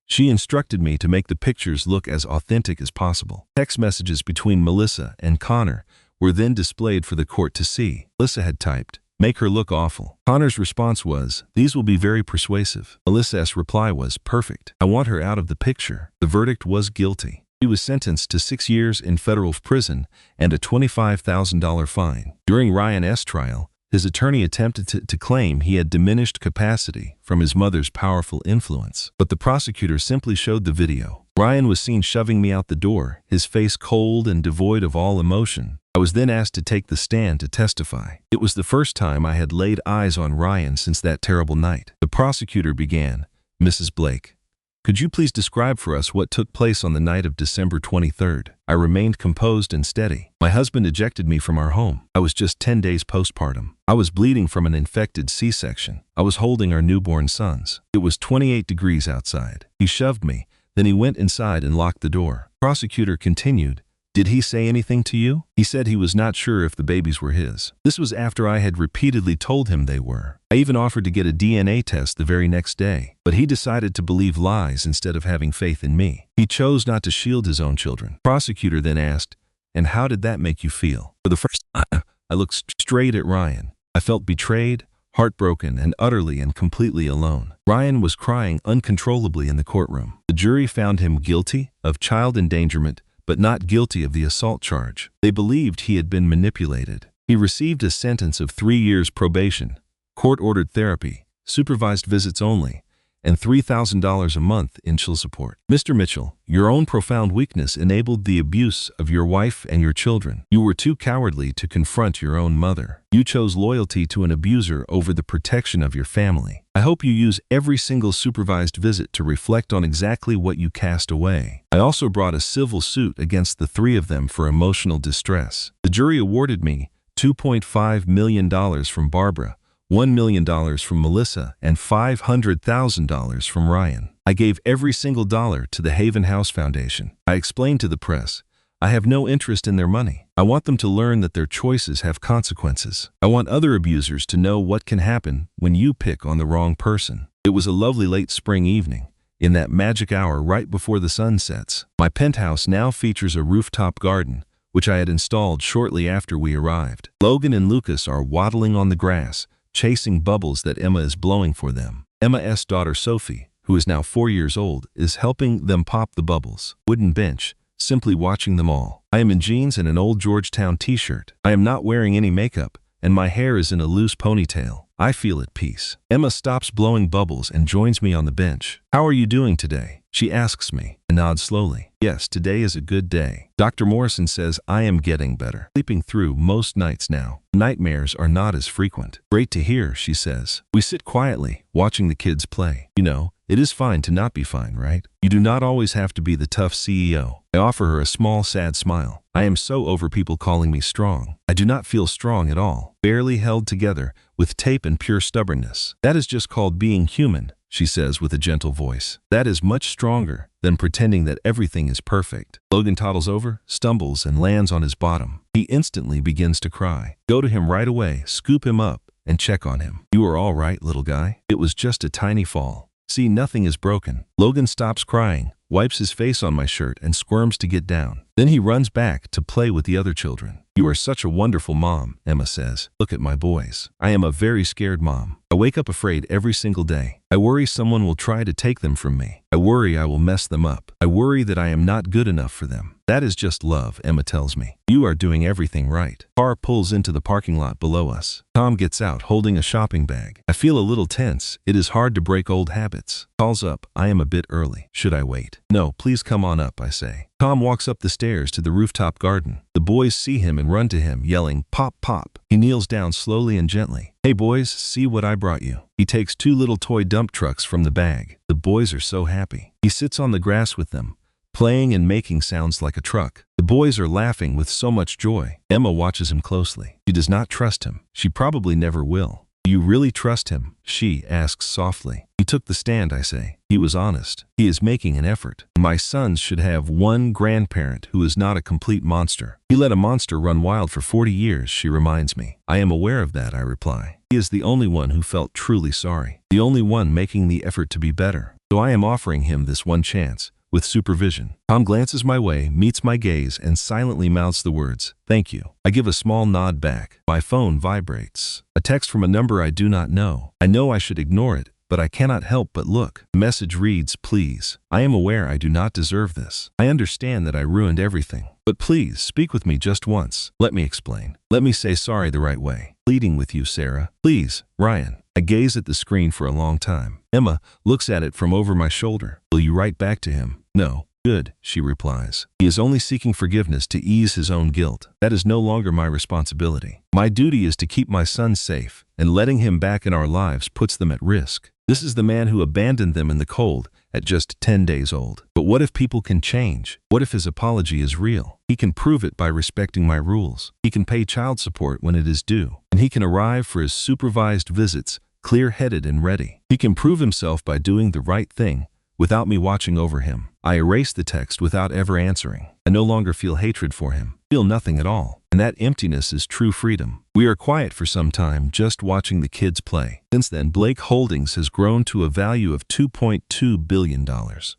Speaker 2: "She instructed me to make the pictures look as authentic as possible." Text messages between Melissa and Connor were then displayed for the court to see. Melissa had typed, "Make her look awful." Connor's response was, "These will be very persuasive." Melissa's reply was, "Perfect. I want her out of the picture." The verdict was guilty. He was sentenced to 6 years in federal prison and a $25,000 fine. During Ryan S. trial, his attorney attempted to claim he had diminished capacity from his mother's powerful influence, but the prosecutor simply showed the video. Ryan was seen shoving me out the door, his face cold and devoid of all emotion. I was then asked to take the stand to testify. It was the first time I had laid eyes on Ryan since that terrible night. The prosecutor began, "Mrs. Blake, could you please describe for us what took place on the night of December 23rd? I remained composed and steady. My husband ejected me from our home. I was just 10 days postpartum. I was bleeding from an infected C-section. I was holding our newborn sons. It was 28 degrees outside. He shoved me, then he went inside and locked the door." Prosecutor continued, "Did he say anything to you?" He said he was not sure if the babies were his. This was after I had repeatedly told him they were. I even offered to get a DNA test the very next day, but he decided to believe lies instead of having faith in me. He chose not to shield his own children. Prosecutor then asked, "And how did that make you feel?" For the first time, I looked straight at Ryan. I felt betrayed, heartbroken, and utterly and completely alone. Ryan was crying uncontrollably in the courtroom. The jury found him guilty of child endangerment, but not guilty of the assault charge. They believed he had been manipulated. He received a sentence of 3 years probation, court-ordered therapy, supervised visits only, and $3,000 a month in child support. Mr. Mitchell, your own profound weakness enabled the abuse of your wife and your children. You were too cowardly to confront your own mother. You chose loyalty to an abuser over the protection of your family. I hope you use every single supervised visit to reflect on exactly what you cast away. I also brought a civil suit against the 3 of them for emotional distress. The jury awarded me $2.5 million from Barbara, $1 million from Melissa, and $500,000 from Ryan. I gave every single dollar to the Haven House Foundation. I explained to the press, I have no interest in their money. I want them to learn that their choices have consequences. I want other abusers to know what can happen when you pick on the wrong person. It was a lovely late spring evening, in that magic hour right before the sun sets. My penthouse now features a rooftop garden, which I had installed shortly after we arrived. Logan and Lucas are waddling on the grass, chasing bubbles that Emma is blowing for them. Emma's daughter Sophie, who is now 4 years old, is helping them pop the bubbles. Wooden bench, simply watching them all. I am in jeans and an old Georgetown t-shirt. I am not wearing any makeup, and my hair is in a loose ponytail. I feel at peace. Emma stops blowing bubbles and joins me on the bench. "How are you doing today?" she asks me. I nod slowly. "Yes, today is a good day. Dr. Morrison says I am getting better. Sleeping through most nights now. Nightmares are not as frequent." "Great to hear," she says. We sit quietly, watching the kids play. You know, it is fine to not be fine, right? You do not always have to be the tough CEO. I offer her a small, sad smile. I am so over people calling me strong. I do not feel strong at all. Barely held together, with tape and pure stubbornness. "That is just called being human," she says with a gentle voice. "That is much stronger than pretending that everything is perfect." Logan toddles over, stumbles, and lands on his bottom. He instantly begins to cry. Go to him right away, scoop him up, and check on him. "You are all right, little guy? It was just a tiny fall. See, nothing is broken." Logan stops crying, wipes his face on my shirt, and squirms to get down. Then he runs back to play with the other children. "You are such a wonderful mom," Emma says. "Look at my boys." I am a very scared mom. I wake up afraid every single day. I worry someone will try to take them from me. I worry I will mess them up. I worry that I am not good enough for them. "That is just love," Emma tells me. "You are doing everything right." Car pulls into the parking lot below us. Tom gets out holding a shopping bag. I feel a little tense. It is hard to break old habits. Calls up, "I am a bit early. Should I wait?" "No, please come on up," I say. Tom walks up the stairs to the rooftop garden. The boys see him and run to him, yelling, "Pop, pop." He kneels down slowly and gently. "Hey boys, see what I brought you." He takes 2 little toy dump trucks from the bag. The boys are so happy. He sits on the grass with them, playing and making sounds like a truck. The boys are laughing with so much joy. Emma watches him closely. She does not trust him. She probably never will. "Do you really trust him?" she asks softly. "He took the stand," I say. "He was honest. He is making an effort. My sons should have one grandparent who is not a complete monster." "He let a monster run wild for 40 years, she reminds me. "I am aware of that," I reply. "He is the only one who felt truly sorry. The only one making the effort to be better. So I am offering him this one chance, with supervision." Tom glances my way, meets my gaze, and silently mouths the words, "Thank you." I give a small nod back. My phone vibrates. A text from a number I do not know. I know I should ignore it, but I cannot help but look. The message reads, "Please, I am aware I do not deserve this. I understand that I ruined everything. But please, speak with me just once. Let me explain. Let me say sorry the right way. Pleading with you, Sarah. Please, Ryan." I gaze at the screen for a long time. Emma looks at it from over my shoulder. "Will you write back to him?" "No." "Good," she replies. "He is only seeking forgiveness to ease his own guilt. That is no longer my responsibility. My duty is to keep my son safe, and letting him back in our lives puts them at risk. This is the man who abandoned them in the cold at just 10 days old. But what if people can change? What if his apology is real? He can prove it by respecting my rules. He can pay child support when it is due. And he can arrive for his supervised visits clear-headed and ready. He can prove himself by doing the right thing without me watching over him." I erase the text without ever answering. I no longer feel hatred for him, feel nothing at all. And that emptiness is true freedom. We are quiet for some time, just watching the kids play. Since then, Blake Holdings has grown to a value of $2.2 billion.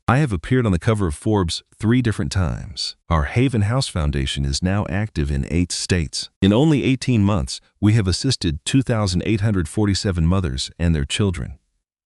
Speaker 2: I have appeared on the cover of Forbes 3 different times. Our Haven House Foundation is now active in 8 states. In only 18 months, we have assisted 2,847 mothers and their children.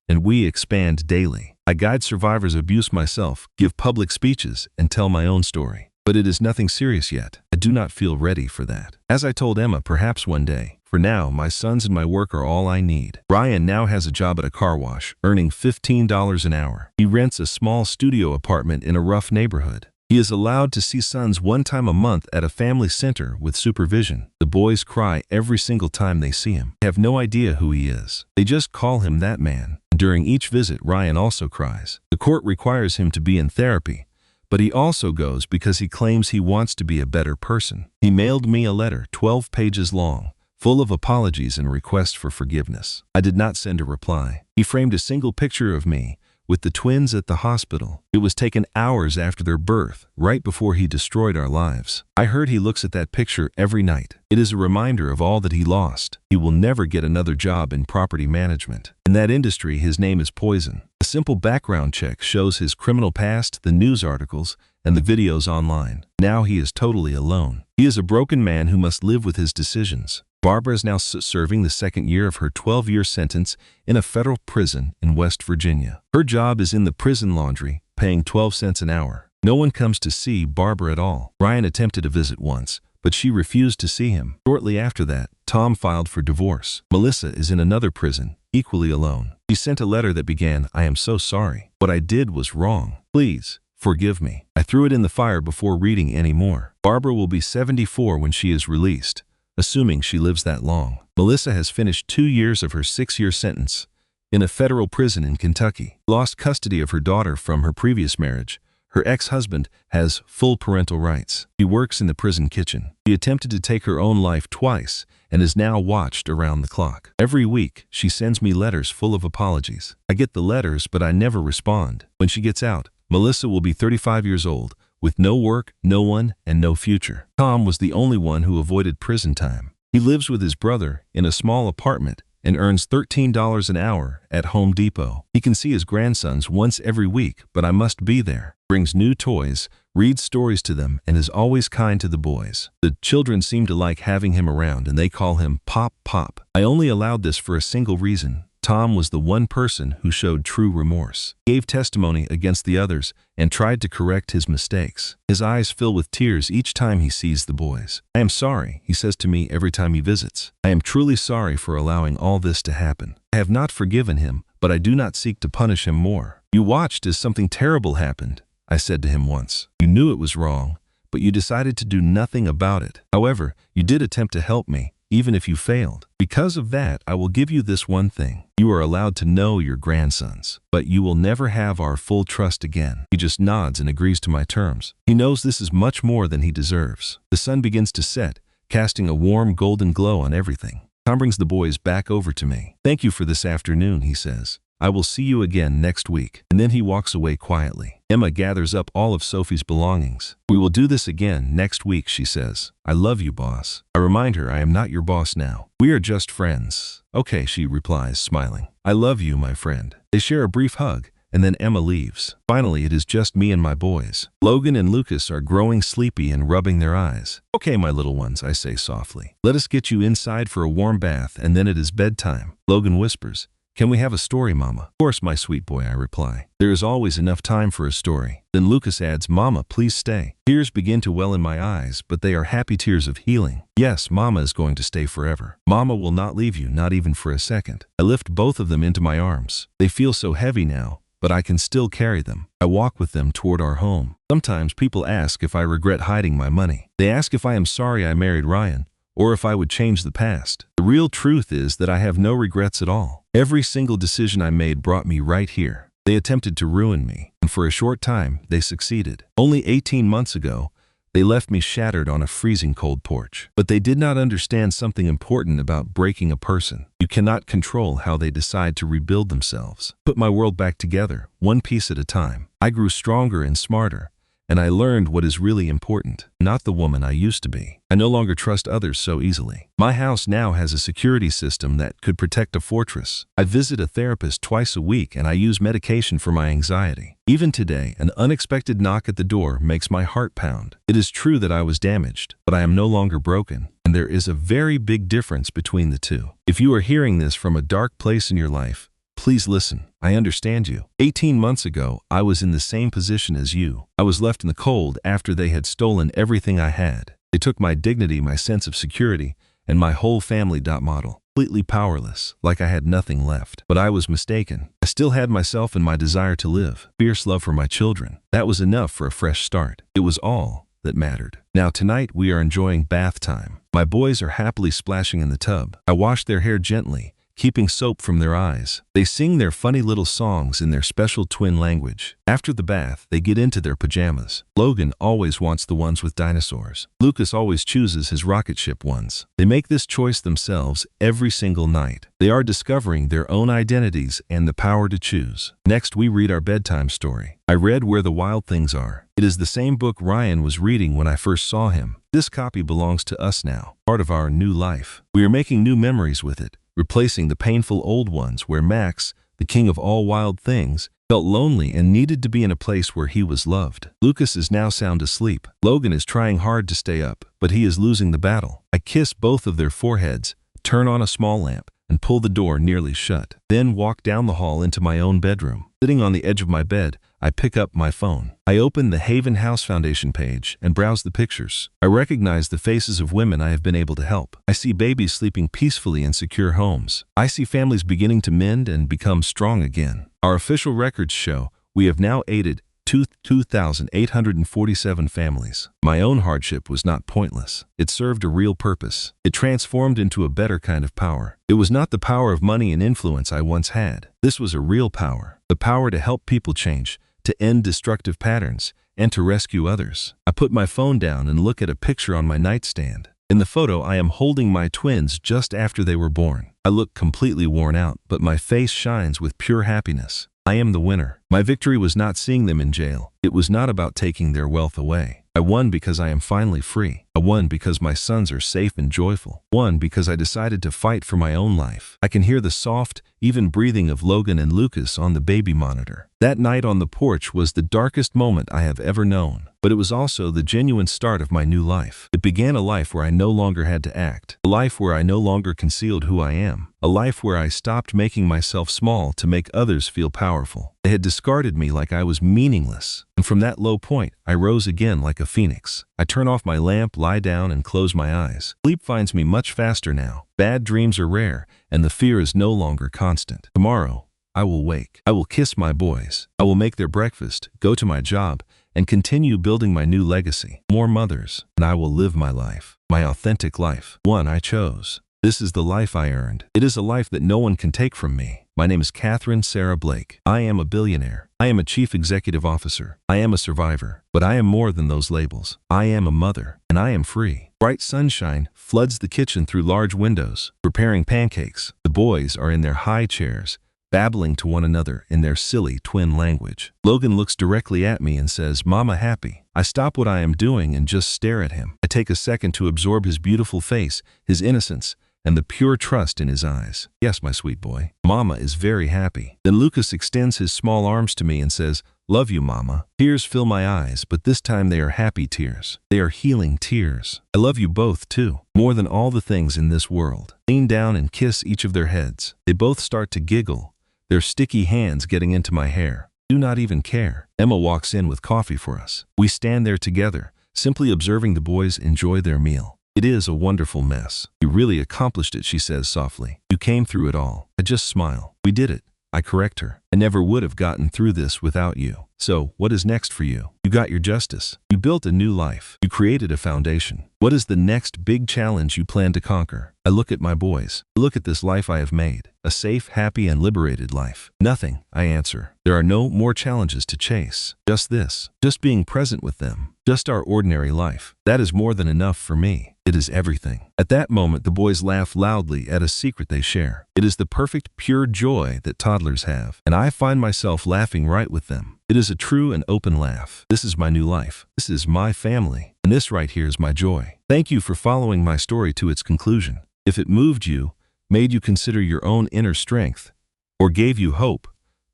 Speaker 2: And we expand daily. I guide survivors of abuse myself, give public speeches, and tell my own story. But it is nothing serious yet. I do not feel ready for that. As I told Emma, perhaps one day. For now, my sons and my work are all I need. Ryan now has a job at a car wash, earning $15 an hour. He rents a small studio apartment in a rough neighborhood. He is allowed to see sons 1 time a month at a family center with supervision. The boys cry every single time they see him. They have no idea who he is. They just call him that man. During each visit, Ryan also cries. The court requires him to be in therapy, but he also goes because he claims he wants to be a better person. He mailed me a letter 12 pages long, full of apologies and requests for forgiveness. I did not send a reply. He framed a single picture of me with the twins at the hospital. It was taken hours after their birth, right before he destroyed our lives. I heard he looks at that picture every night. It is a reminder of all that he lost. He will never get another job in property management. In that industry, his name is poison. A simple background check shows his criminal past, the news articles, and the videos online. Now he is totally alone. He is a broken man who must live with his decisions. Barbara is now serving the 2nd year of her 12-year sentence in a federal prison in West Virginia. Her job is in the prison laundry, paying 12 cents an hour. No one comes to see Barbara at all. Ryan attempted a visit once, but she refused to see him. Shortly after that, Tom filed for divorce. Melissa is in another prison, equally alone. She sent a letter that began, "I am so sorry. What I did was wrong. Please, forgive me." I threw it in the fire before reading any more. Barbara will be 74 when she is released, assuming she lives that long. Melissa has finished 2 years of her 6-year sentence in a federal prison in Kentucky. Lost custody of her daughter from her previous marriage. Her ex-husband has full parental rights. She works in the prison kitchen. She attempted to take her own life twice and is now watched around the clock. Every week, she sends me letters full of apologies. I get the letters, but I never respond. When she gets out, Melissa will be 35 years old, with no work, no one, and no future. Tom was the only one who avoided prison time. He lives with his brother in a small apartment and earns $13 an hour at Home Depot. He can see his grandsons once every week, but I must be there. Brings new toys, reads stories to them, and is always kind to the boys. The children seem to like having him around, and they call him Pop Pop. I only allowed this for a single reason. Tom was the one person who showed true remorse. He gave testimony against the others and tried to correct his mistakes. His eyes fill with tears each time he sees the boys. "I am sorry," he says to me every time he visits. "I am truly sorry for allowing all this to happen. I have not forgiven him, but I do not seek to punish him more. You watched as something terrible happened," I said to him once. "You knew it was wrong, but you decided to do nothing about it. However, you did attempt to help me, even if you failed. Because of that, I will give you this one thing. You are allowed to know your grandsons, but you will never have our full trust again." He just nods and agrees to my terms. He knows this is much more than he deserves. The sun begins to set, casting a warm golden glow on everything. Tom brings the boys back over to me. "Thank you for this afternoon," he says. "I will see you again next week." And then he walks away quietly. Emma gathers up all of Sophie's belongings. "We will do this again next week," she says. "I love you, boss." I remind her I am not your boss now. "We are just friends." "Okay," she replies, smiling. "I love you, my friend." They share a brief hug, and then Emma leaves. Finally, it is just me and my boys. Logan and Lucas are growing sleepy and rubbing their eyes. "Okay, my little ones," I say softly. "Let us get you inside for a warm bath, and then it is bedtime." Logan whispers, "Can we have a story, Mama?" "Of course, my sweet boy," I reply. "There is always enough time for a story." Then Lucas adds, "Mama, please stay." Tears begin to well in my eyes, but they are happy tears of healing. Yes, Mama is going to stay forever. Mama will not leave you, not even for a second. I lift both of them into my arms. They feel so heavy now, but I can still carry them. I walk with them toward our home. Sometimes people ask if I regret hiding my money. They ask if I am sorry I married Ryan, or if I would change the past. The real truth is that I have no regrets at all. Every single decision I made brought me right here. They attempted to ruin me, and for a short time, they succeeded. Only 18 months ago, they left me shattered on a freezing cold porch. But they did not understand something important about breaking a person. You cannot control how they decide to rebuild themselves. Put my world back together, one piece at a time. I grew stronger and smarter, and I learned what is really important, not the woman I used to be. I no longer trust others so easily. My house now has a security system that could protect a fortress. I visit a therapist twice a week, and I use medication for my anxiety. Even today, an unexpected knock at the door makes my heart pound. It is true that I was damaged, but I am no longer broken, and there is a very big difference between the two. If you are hearing this from a dark place in your life, please listen. I understand you. 18 months ago, I was in the same position as you. I was left in the cold after they had stolen everything I had. They took my dignity, my sense of security, and my whole family model. Completely powerless, like I had nothing left. But I was mistaken. I still had myself and my desire to live. Fierce love for my children. That was enough for a fresh start. It was all that mattered. Now tonight we are enjoying bath time. My boys are happily splashing in the tub. I wash their hair gently, keeping soap from their eyes. They sing their funny little songs in their special twin language. After the bath, they get into their pajamas. Logan always wants the ones with dinosaurs. Lucas always chooses his rocket ship ones. They make this choice themselves every single night. They are discovering their own identities and the power to choose. Next, we read our bedtime story. I read Where the Wild Things Are. It is the same book Ryan was reading when I first saw him. This copy belongs to us now, part of our new life. We are making new memories with it, replacing the painful old ones where Max, the king of all wild things, felt lonely and needed to be in a place where he was loved. Lucas is now sound asleep. Logan is trying hard to stay up, but he is losing the battle. I kiss both of their foreheads, turn on a small lamp, and pull the door nearly shut. Then walk down the hall into my own bedroom. Sitting on the edge of my bed, I pick up my phone. I open the Haven House Foundation page and browse the pictures. I recognize the faces of women I have been able to help. I see babies sleeping peacefully in secure homes. I see families beginning to mend and become strong again. Our official records show we have now aided 2,847 families. My own hardship was not pointless. It served a real purpose. It transformed into a better kind of power. It was not the power of money and influence I once had. This was a real power. The power to help people change, to end destructive patterns, and to rescue others. I put my phone down and look at a picture on my nightstand. In the photo, I am holding my twins just after they were born. I look completely worn out, but my face shines with pure happiness. I am the winner. My victory was not seeing them in jail. It was not about taking their wealth away. I won because I am finally free. I won because my sons are safe and joyful. Won because I decided to fight for my own life. I can hear the soft, even breathing of Logan and Lucas on the baby monitor. That night on the porch was the darkest moment I have ever known. But it was also the genuine start of my new life. It began a life where I no longer had to act. A life where I no longer concealed who I am. A life where I stopped making myself small to make others feel powerful. They had discarded me like I was meaningless. And from that low point, I rose again like a phoenix. I turn off my lamp, lie down, and close my eyes. Sleep finds me much faster now. Bad dreams are rare, and the fear is no longer constant. Tomorrow, I will wake. I will kiss my boys. I will make their breakfast, go to my job, and continue building my new legacy. More mothers, and I will live my life. My authentic life. One I chose. This is the life I earned. It is a life that no one can take from me. My name is Catherine Sarah Blake. I am a billionaire. I am a chief executive officer. I am a survivor. But I am more than those labels. I am a mother, and I am free. Bright sunshine floods the kitchen through large windows, preparing pancakes. The boys are in their high chairs, babbling to one another in their silly twin language. Logan looks directly at me and says, "Mama, happy." I stop what I am doing and just stare at him. I take a second to absorb his beautiful face, his innocence, and the pure trust in his eyes. Yes, my sweet boy. Mama is very happy. Then Lucas extends his small arms to me and says, Love you, Mama. Tears fill my eyes, but this time they are happy tears. They are healing tears. I love you both, too, more than all the things in this world. Lean down and kiss each of their heads. They both start to giggle, their sticky hands getting into my hair. Do not even care. Emma walks in with coffee for us. We stand there together, simply observing the boys enjoy their meal. It is a wonderful mess. You really accomplished it, she says softly. You came through it all. I just smile. We did it. I correct her. I never would have gotten through this without you. So, what is next for you? You got your justice. You built a new life. You created a foundation. What is the next big challenge you plan to conquer? I look at my boys. I look at this life I have made. A safe, happy, and liberated life. Nothing, I answer. There are no more challenges to chase. Just this. Just being present with them. Just our ordinary life. That is more than enough for me. It is everything. At that moment, the boys laugh loudly at a secret they share. It is the perfect, pure joy that toddlers have, and I find myself laughing right with them. It is a true and open laugh. This is my new life. This is my family. And this right here is my joy. Thank you for following my story to its conclusion. If it moved you, made you consider your own inner strength, or gave you hope,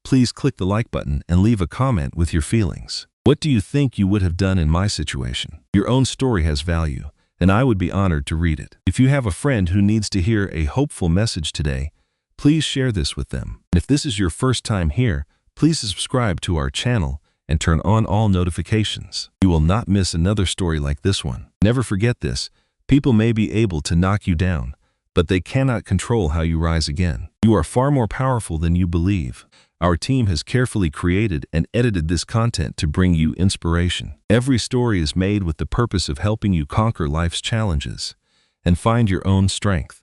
Speaker 2: please click the like button and leave a comment with your feelings. What do you think you would have done in my situation? Your own story has value, and I would be honored to read it. If you have a friend who needs to hear a hopeful message today, please share this with them. And if this is your first time here, please subscribe to our channel and turn on all notifications. You will not miss another story like this one. Never forget this. People may be able to knock you down, but they cannot control how you rise again. You are far more powerful than you believe. Our team has carefully created and edited this content to bring you inspiration. Every story is made with the purpose of helping you conquer life's challenges and find your own strength.